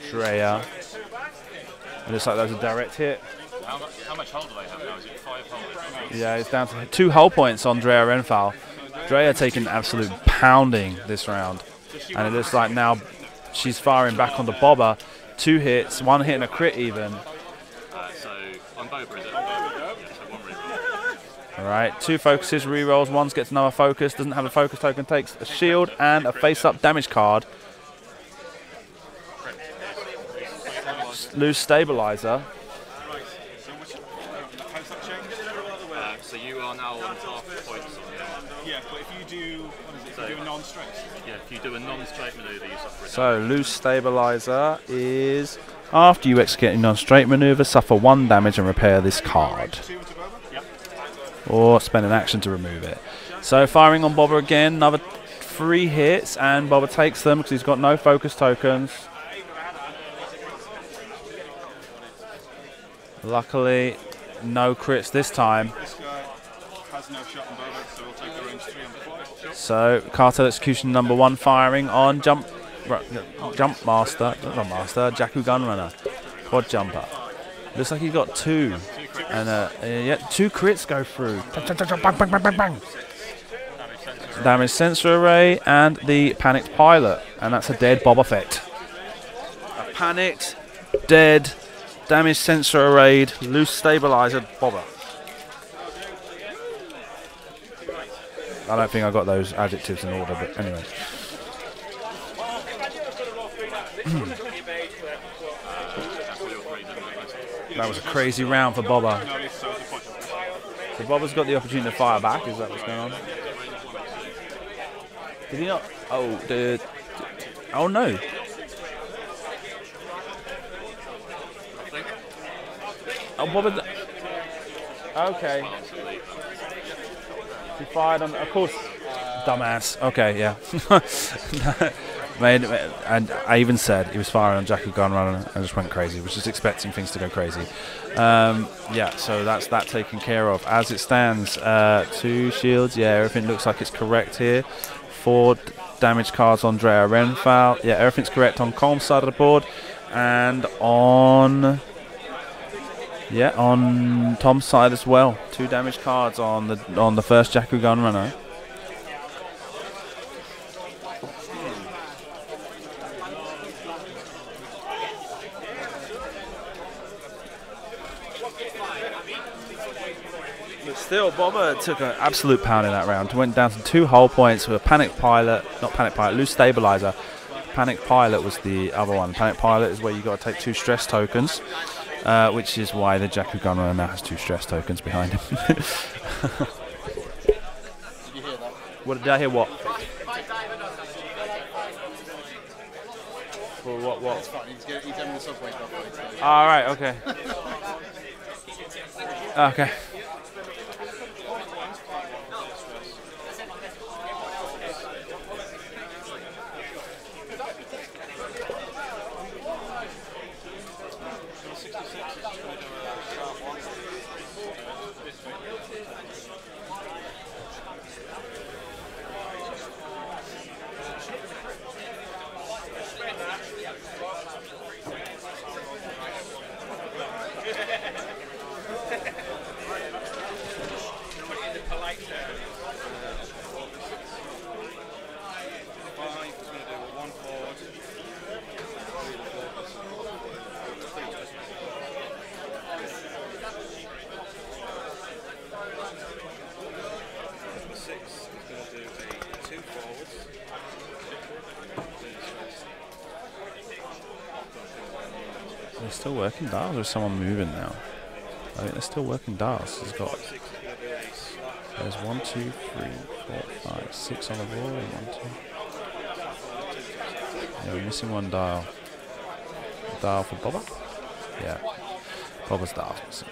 Drea. It looks like that was a direct hit. How much hold do they have now? Is it 5 hold? Yeah, it's down to 2 hull points on Drea Renfal. Drea taking absolute pounding this round. And it looks like now she's firing back on the bobber. 2 hits, 1 hit and a crit even. So on Boba, is it? Yeah, so 1 reroll. Alright, 2 focuses, rerolls, 1 gets another focus, doesn't have a focus token, takes a shield and a face-up damage card. Lose stabilizer. So you are now on half points. Yeah, but if you do, what is it? If you do a non-straight. Yeah, if you do a non-straight maneuver, you suffer a So lose stabilizer is after you execute a non-straight maneuver, suffer 1 damage and repair this card. Or spend an action to remove it. So firing on Bobber again, another 3 hits, and Bobber takes them because he's got no focus tokens. Luckily, no crits this time. This guy has no shot on Boba, so we'll take the range 3 on the 4. So cartel execution number 1 firing on jump master, not master, Jakku Gunrunner, quad jumper. Looks like he's got 2, and yeah, 2 crits go through. Bang, bang, bang, bang, bang. Damage sensor array and the panicked pilot, and that's a dead Bob effect. A panicked, dead. Damage sensor arrayed, loose stabilizer, bobber. I don't think I got those adjectives in order, but anyway. That was a crazy round for Bobber. So Bobber's got the opportunity to fire back, is that what's going on? Did he not? Oh, oh no. Oh, Bobber. Okay. He fired on. Of course. Dumbass. Okay, yeah. And I even said he was firing on Jakku Gunrunner and just went crazy. Was just expecting things to go crazy. Yeah, so that's that taken care of. As it stands, 2 shields. Yeah, everything looks like it's correct here. 4 damage cards on Drea Renfal. Yeah, everything's correct on Colm's side of the board. And on... yeah, on Tom's side as well. 2 damage cards on the first Jakku Gunrunner. But still, Bobber took an absolute pound in that round. Went down to 2 hull points with a panic pilot, not panic pilot, loose stabilizer. Panic pilot was the other one. Panic pilot is where you got to take 2 stress tokens. Which is why the Jakku Gunrunner now has 2 stress tokens behind him. Did you hear that? What did I hear? What? Well, what? It's fine. He's having the subway buffet. So. All right. Okay. Okay. still working dials, or is someone moving now? I think they're still working dials. He's got. There's 1, 2, 3, 4, 5, 6 on the board. 1, 2. Yeah, we're missing one dial. Dial for Bobber? Yeah. Bobber's dial's missing.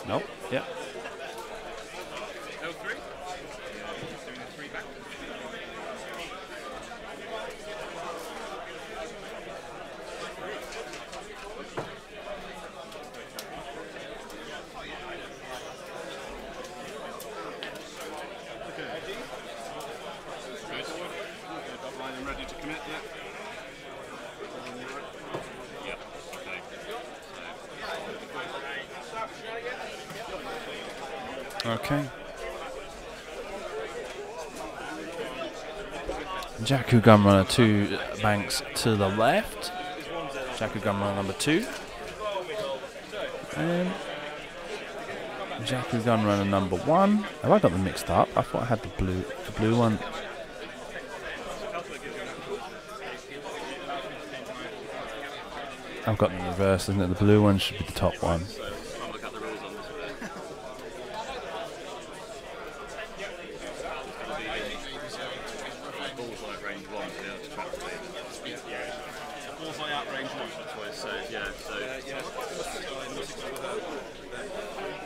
Nope. Yeah. Ready to commit yet? Yep. Okay. Jakku Gunrunner 2 banks to the left. Jakku Gunrunner number 2. And Jakku Gunrunner number 1. Have I got them mixed up? I thought I had the blue one. I've got them in reverse, isn't it? The blue one should be the top one. I'll look at the rules on this bit. Bullseye range 1 to be able to track the speed. Yeah. Bullseye out range 1, that's what it says. Yeah, so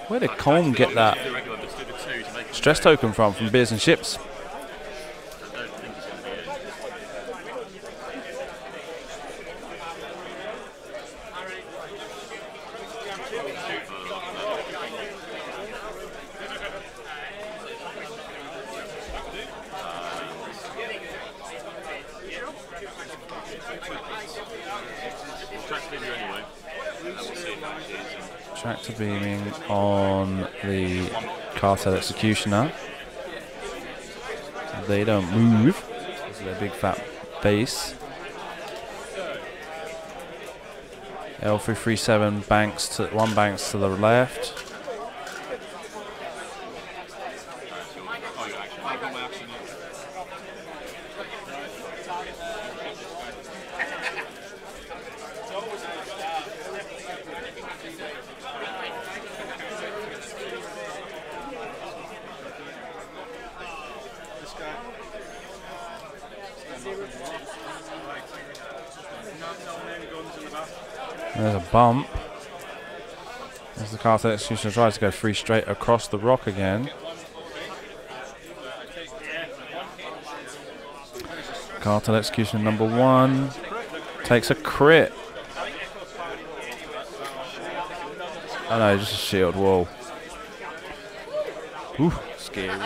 Where did Colm get that do regular, just do the 2 to make it stress token from Beers and Ships? I don't think it's going to be it. Track video anyway, and we'll see if that is. Tractor beaming on the Cartel Executioner. They don't move. This is their big fat base. L337 banks to one banks to the left. There's a bump. As the Cartel Executioner tries to go free straight across the rock again. Cartel Executioner number 1 takes a crit. Oh no, just a shield wall. Ooh, scary.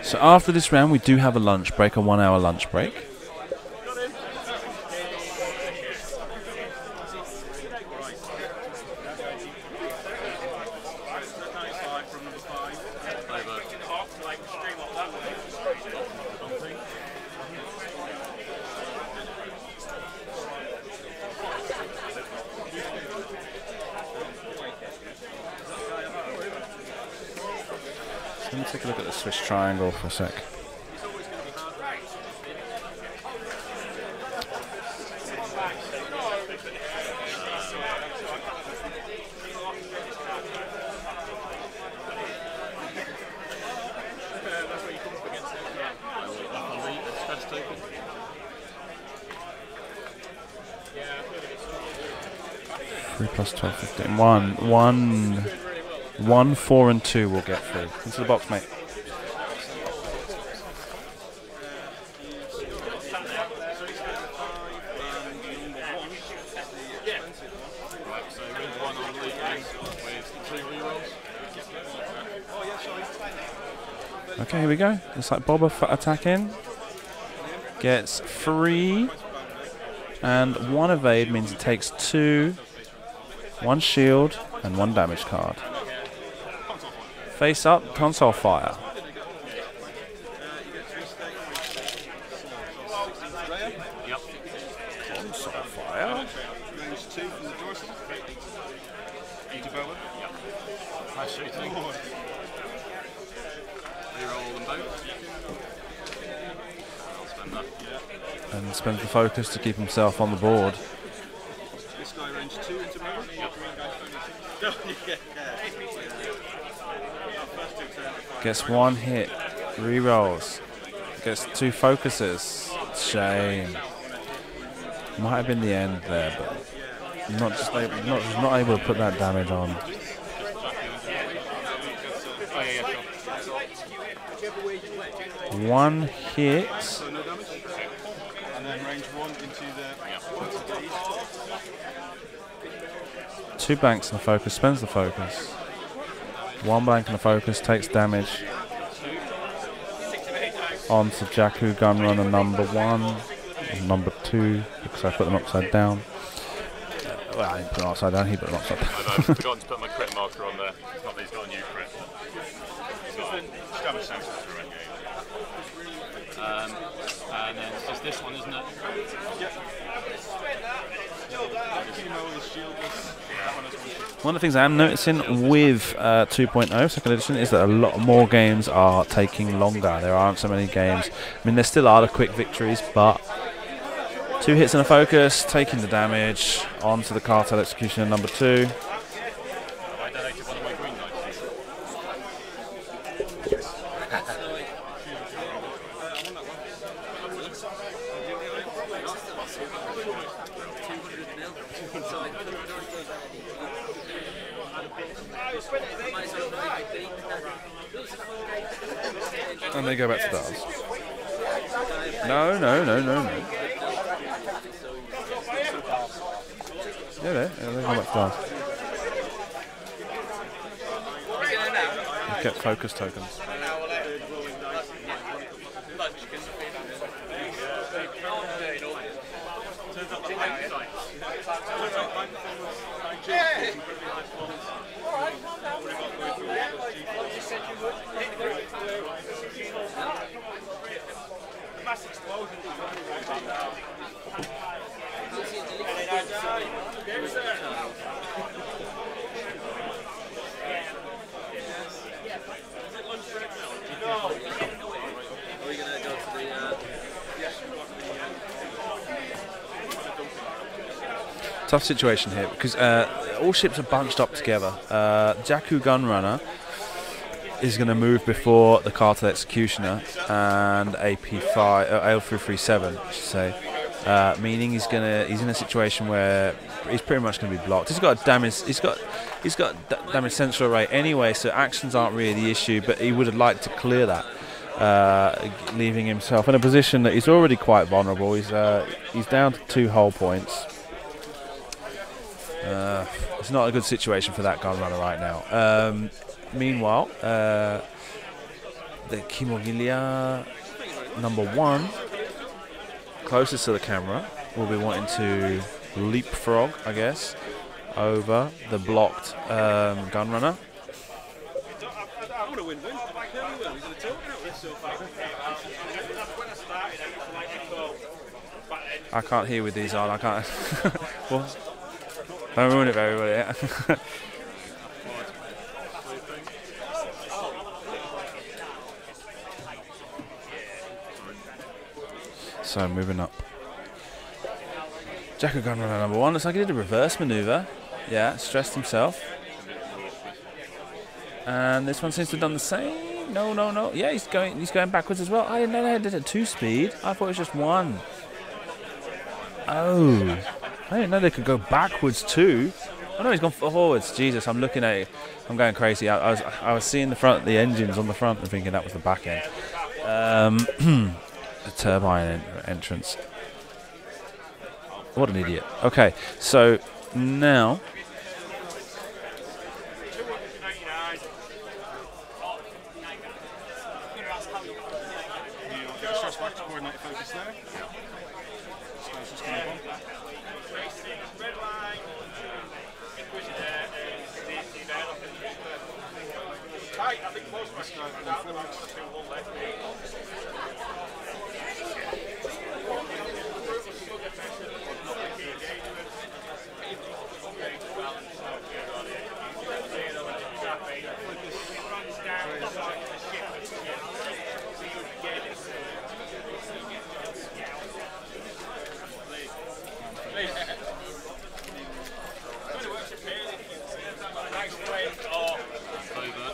So after this round, we do have a lunch break, a 1 hour lunch break. Let me take a look at the Swiss triangle for a sec. Three plus 12, 15. 1, 4, and 2 will get through. Into the box, mate. Okay, here we go. Looks like Bobber for attacking. Gets 3. And 1 evade means it takes 2. 1 shield and 1 damage card. Face up, console fire. Yep. Console fire. Range 2 from the dorsal. 80 bowler. Yep. Nice shooting. Reroll them both. I'll spend And spends the focus to keep himself on the board. This guy range 2 into melee. Gets one hit, re-rolls. Gets 2 focuses. Shame. Might have been the end there, but not able to put that damage on. One hit. So no damage. And then range 1 into the 2 blanks and a focus, spends the focus. 1 blank and a focus, takes damage. On to Jakku Gunrunner number 1, number 2, because I put them upside down. Well, I didn't put them upside down, he put them upside down. I've forgotten to put my crit marker on there. It's not that he's got a new crit. He's got a damage sensor for it. And then it's just this one, isn't it? One of the things I am noticing with 2.0 second edition is that a lot more games are taking longer. There aren't so many games. I mean, there still are the quick victories, but 2 hits and a focus, taking the damage. On to the Cartel Executioner number 2. I donated one of my green dice. And they go back to Dars. No. Yeah, they go back to Dars. Get focus tokens. Tough situation here because all ships are bunched up together. Jakku Gunrunner is going to move before the Cartel Executioner and AP5 L337, I should say. Meaning he's in a situation where he's pretty much going to be blocked. He's got damage damage sensor array anyway, so actions aren't really the issue. But he would have liked to clear that, leaving himself in a position that he's already quite vulnerable. He's down to 2 hull points. It's not a good situation for that Gunrunner right now. Meanwhile, the Kimogilia number 1, closest to the camera, will be wanting to leapfrog, I guess, over the blocked Gunrunner. I want to win-win. He's in the talk now so far. I can't hear with these on. I can't. What? Don't ruin it for everybody. So moving up. Jakku Gunrunner number 1. Looks like he did a reverse maneuver. Yeah, stressed himself. And this one seems to have done the same. No. Yeah, he's going backwards as well. I didn't know they did it 2 speed. I thought it was just 1. Oh, I didn't know they could go backwards too. Oh no, he's gone forwards. Jesus, I'm looking at it. I'm going crazy. I was seeing the engines on the front and thinking that was the back end. The turbine entrance. What an idiot. Okay, so now.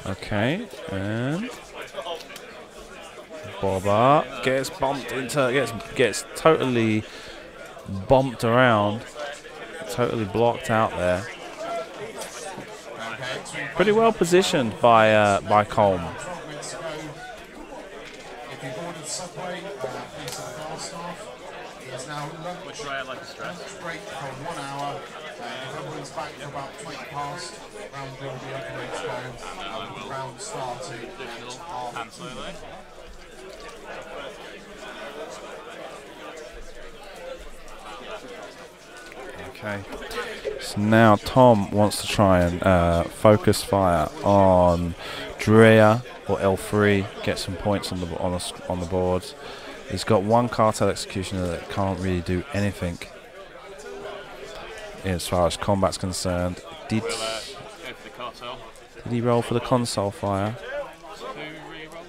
Okay, and Bobber gets bumped into, gets totally bumped around, totally blocked out there. Pretty well positioned by Colm. If you've ordered Subway, please have the bar staff. It is now lunch. We'll try it like a stress. Break for 1 hour. If everyone's back for about 20 past, round will be open ready to go. Round starting. Additional hand solo. Okay, so now Tom wants to try and focus fire on Drea or L3, get some points on the board. He's got one cartel executioner that can't really do anything as far as combat's concerned. Did We'll go for the cartel. he roll for the console fire 2 re-rolls.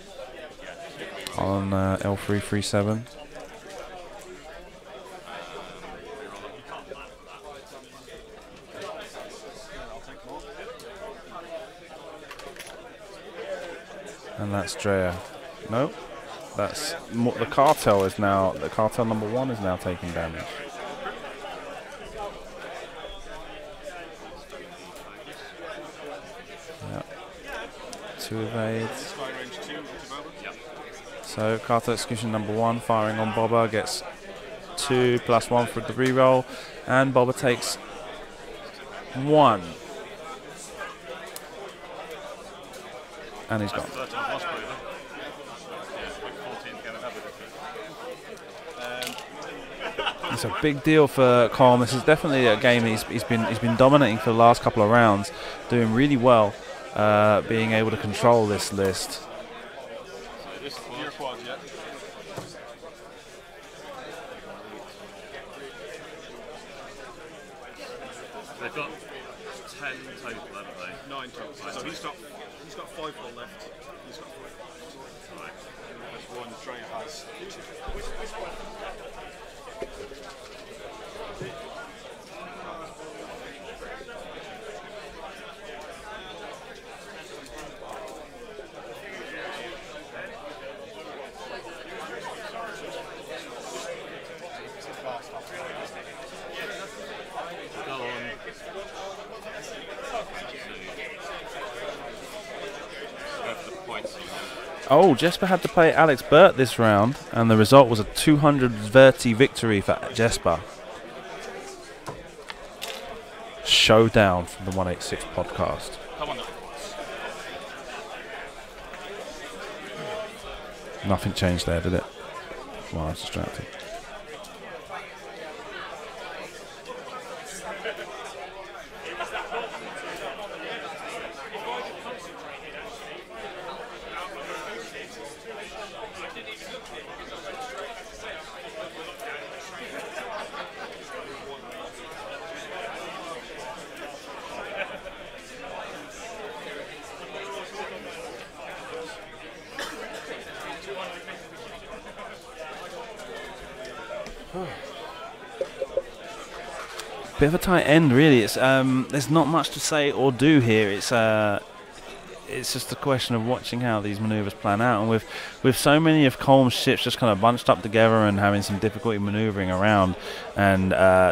on L337? And that's Drea. No, that's the cartel is now, the cartel number 1 is now taking damage. Yep. 2 evades. So cartel execution number 1 firing on Bobber gets 2 plus 1 for the reroll, and Bobber takes 1. And he's gone. It's a big deal for Colm. This is definitely a game he's been dominating for the last couple of rounds, doing really well, being able to control this list. They've got 10 total, haven't they? 9 total. So he's got 5 more left. He's got 5. Right. There's 1 Drea has 2. Go on. Go for the points. Oh, Jesper had to play Alex Burt this round, and the result was a 200 Verti victory for Jesper. Showdown from the 186 podcast. Come on. Nothing changed there, did it? Well, I was distracted. Bit of a tight end, really. It's there's not much to say or do here. It's just a question of watching how these maneuvers plan out, and with so many of Colm's ships just kind of bunched up together and having some difficulty maneuvering around, and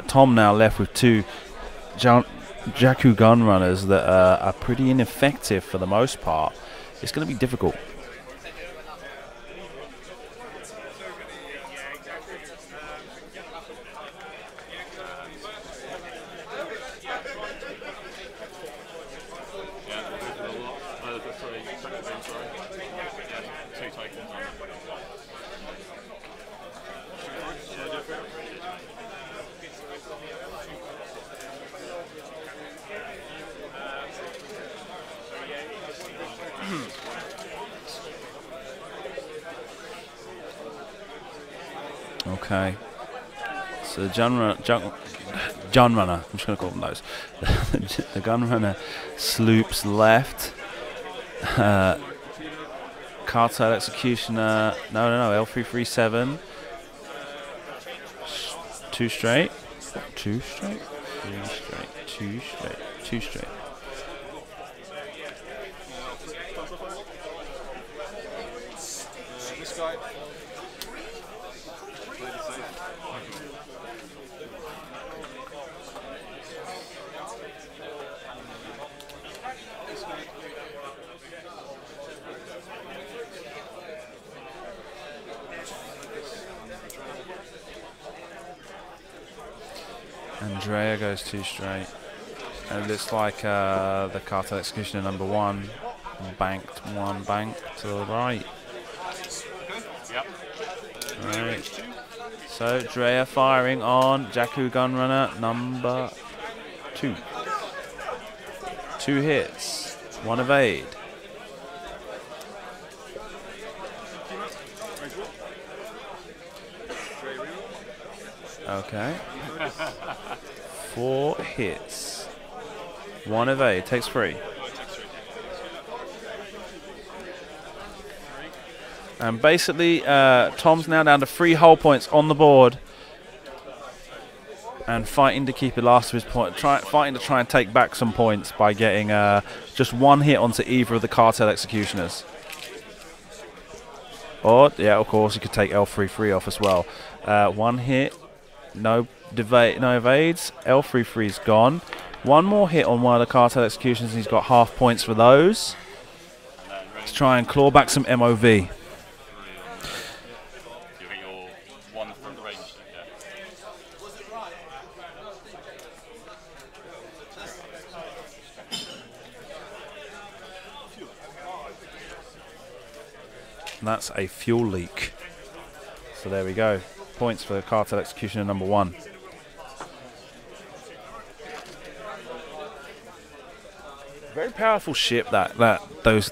Tom now left with 2 Jakku gun runners that are pretty ineffective for the most part. It's going to be difficult. Okay, so the gun runner, I'm just going to call them those. The gun runner sloops left. Cartel executioner, no, L337. 2 straight, 2 straight, 3 straight, 2 straight, 2 straight. Andrea goes 2 straight. And it looks like the Cartel Executioner number 1 banked 1 bank to the right. Yep. Right. So Drea firing on Jakku Gunrunner number 2. 2 hits, 1 evade. Okay. 4 hits, 1 evade, takes 3. And basically, Tom's now down to 3 hull points on the board, and fighting to keep it last of his point. Fighting to try and take back some points by getting just 1 hit onto either of the Cartel Executioners. Or, yeah, of course, you could take L33 off as well. 1 hit, no evades. L33's gone. 1 more hit on one of the Cartel Executioners, and he's got half points for those. Let's try and claw back some MOV. That's a fuel leak. So there we go. Points for Cartel Executioner number 1. Very powerful ship those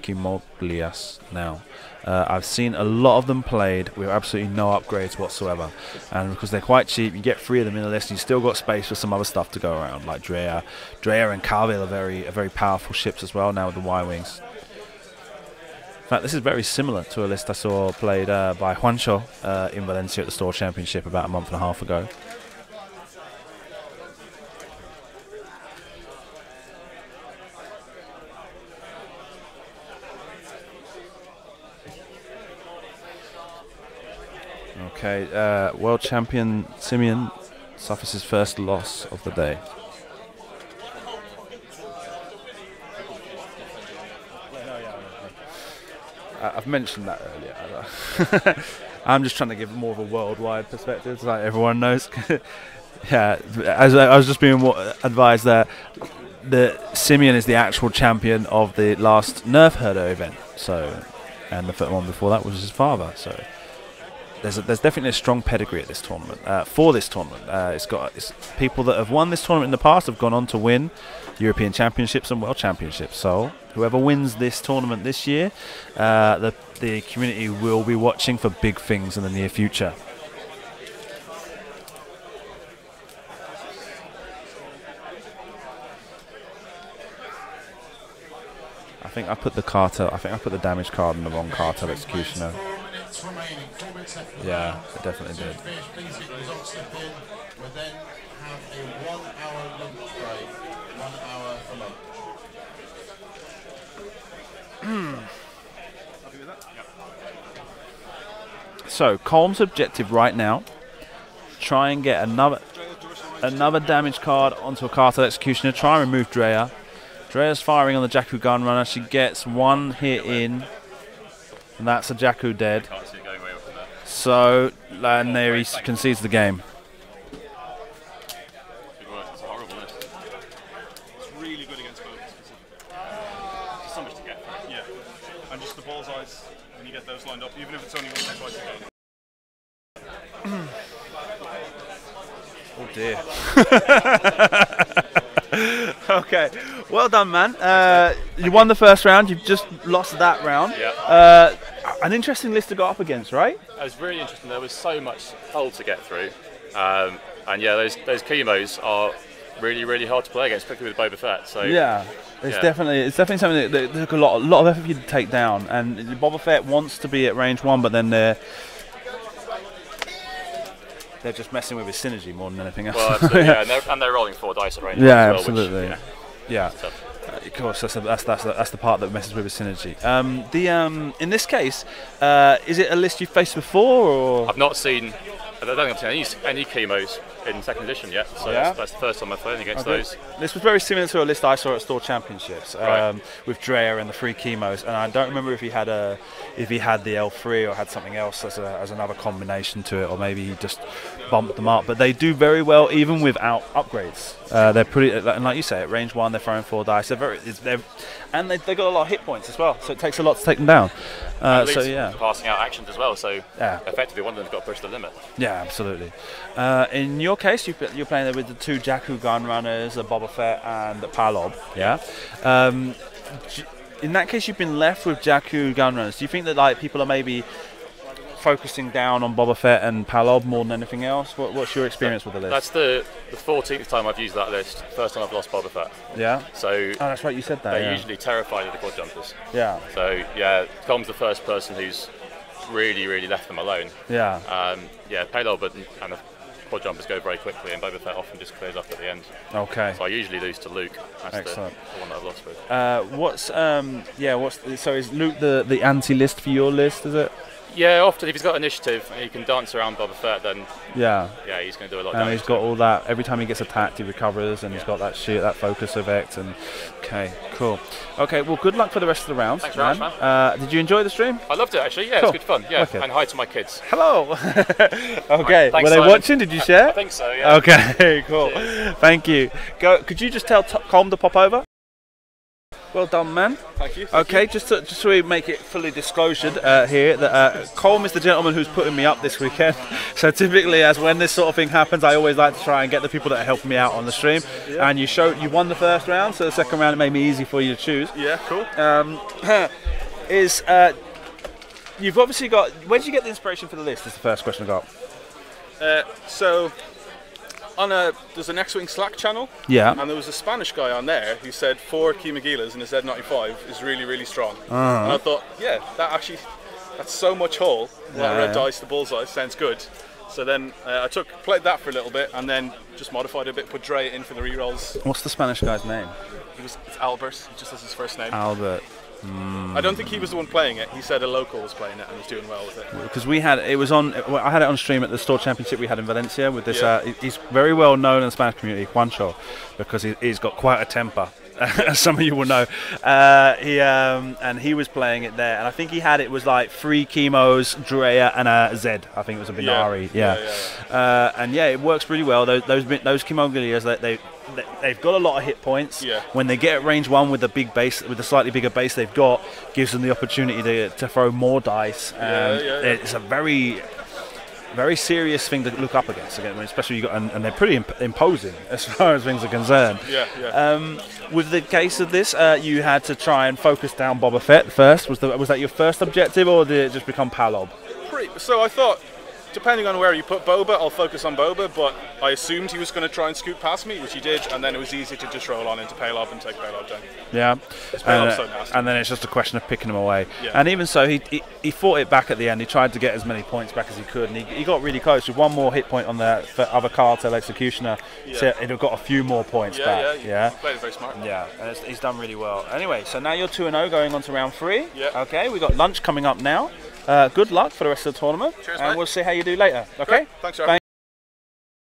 Kimoglias now. I've seen a lot of them played with absolutely no upgrades whatsoever, and because they're quite cheap, you get 3 of them in the list, and you still got space for some other stuff to go around, like Drea and Carville are very powerful ships as well now with the Y-wings. In fact, this is very similar to a list I saw played by Juancho in Valencia at the Store Championship about a month and a half ago. Okay, world champion Simeon suffers his first loss of the day. I've mentioned that earlier. I'm just trying to give more of a worldwide perspective, so like everyone knows. Yeah, as I was just being advised that Simeon is the actual champion of the last Nerf Herder event. So, and the one before that was his father. So, there's definitely a strong pedigree at this tournament. For this tournament, it's people that have won this tournament in the past have gone on to win European Championships and World Championships. So whoever wins this tournament this year, the community will be watching for big things in the near future. I think I put the damage card in the wrong Cartel Executioner. Yeah, I definitely did. We'll then have a 1-hour lunch break, 1 hour for lunch. So Colm's objective right now: try and get another damage card onto a Cartel Executioner. Try and remove Drea. Drea's firing on the Jakku Gunrunner. She gets 1 hit in, and that's a Jakku dead. So, and there he concedes the game. It's a horrible list. It's really good against boats. There's so much to get. Yeah, and just the bullseyes when you get those lined up, even if it's only 1 hit twice a game. Oh dear. Okay, well done, man. You won the first round. You've just lost that round. Yeah. An interesting list to go up against, right? It was really interesting. There was so much hull to get through, and yeah, those chemos are really hard to play against, particularly with Boba Fett. So yeah, it's definitely something that took a lot of effort for you to take down. And Boba Fett wants to be at range 1, but then they're just messing with his synergy more than anything else. Well, absolutely, yeah, and they're rolling 4 dice at range 1 yeah, as well, absolutely. Which, yeah. Of course, that's the part that messes with his synergy. In this case, is it a list you've faced before, or I've not seen I don't think I've seen any chemos in second edition yet, so Yeah? that's the first time I've played against those. This was very similar to a list I saw at Store Championships with Drea and the 3 chemos, and I don't remember if he had the L3 or had something else as another combination to it, or maybe he just bumped them up. But they do very well even without upgrades. They're pretty, and like you say, at range 1 they're throwing 4 dice. And they've got a lot of hit points as well, so it takes a lot to take them down. So yeah, passing out actions as well. So effectively, one of them's got to push the limit. Yeah, absolutely. In your case, you're playing there with the 2 Jakku gun runners, the Boba Fett and the Palob. Yeah. In that case, you've been left with Jakku gun runners. Do you think that like people are maybe focusing down on Boba Fett and Palob more than anything else? What's your experience with the list? That's the 14th time I've used that list. First time I've lost Boba Fett. Yeah. So that's right. You said that. They're usually terrified of the quad jumpers. Yeah. So yeah, Colm's the first person who's really left them alone. Yeah. Palob and the quad jumpers go very quickly, and Boba Fett often just clears up at the end. Okay. So I usually lose to Luke. That's Excellent. the one that I've lost with. So is Luke the anti-list for your list? Is it? Yeah, often if he's got initiative and he can dance around Boba Fett, then he's going to do a lot of damage. And he's got all that. Every time he gets attacked, he recovers, and he's got that focus effect. And okay, cool. Okay, well, good luck for the rest of the round. Thanks very much, man. Did you enjoy the stream? I loved it actually. Yeah, cool. It was good fun. Yeah, okay. And hi to my kids. Hello. Okay, Thanks, were they watching? Did you share? I think so. Yeah. Okay, cool. Thank you. Could you just tell Colm to pop over? Well done, man. Thank you. Okay, just so we make it fully disclosed here, that Colm is the gentleman who's putting me up this weekend. So typically, as when this sort of thing happens, I always like to try and get the people that are helping me out on the stream. Yeah. And you won the first round, so the second round it made me easy for you to choose. Yeah, cool. You've obviously got. Where did you get the inspiration for the list? Is the first question I got. There's an X-Wing Slack channel, yeah, and there was a Spanish guy on there who said 4 Key Magilas in a Z95 is really strong. And I thought, that's so much hull. Red dice, the bullseye sounds good. So then I played that for a little bit, and then just modified a bit, put Dre in for the rerolls. What's the Spanish guy's name? It's Albert. He just has his first name. Albert. I don't think he was the one playing it. He said a local was playing it and was doing well with it. Because I had it on stream at the Store Championship we had in Valencia with this. He's very well known in the Spanish community, Juancho, because he's got quite a temper. As some of you will know. He was playing it there, and I think it was like 3 chemos, Drea, and a Z. I think it was a binary. It works really well. Those chemogilias, they've got a lot of hit points. Yeah. When they get at range 1 with the big base, with the slightly bigger base they've got, gives them the opportunity to throw more dice. It's a very serious thing to look up against, especially and they're pretty imposing as far as things are concerned. With the case of this, you had to try and focus down Boba Fett first. Was that your first objective, or did it just become Palob? So I thought, depending on where you put Boba, I'll focus on Boba, but I assumed he was going to try and scoot past me, which he did, and then it was easy to just roll on into Palob and take Palob down. Yeah, Palob's so nasty. And then it's just a question of picking him away. Yeah. And even so, he fought it back at the end. He tried to get as many points back as he could, and he got really close. With one more hit point on the other Cartel Executioner, so it'd have got a few more points back. Yeah. He played it very smart. Yeah, and he's done really well. Anyway, so now you're 2-0 going on to round 3. Yeah. Okay, we've got lunch coming up now. Good luck for the rest of the tournament. Cheers, and mate. we'll see how you do later. Okay? Great. Thanks, Rob.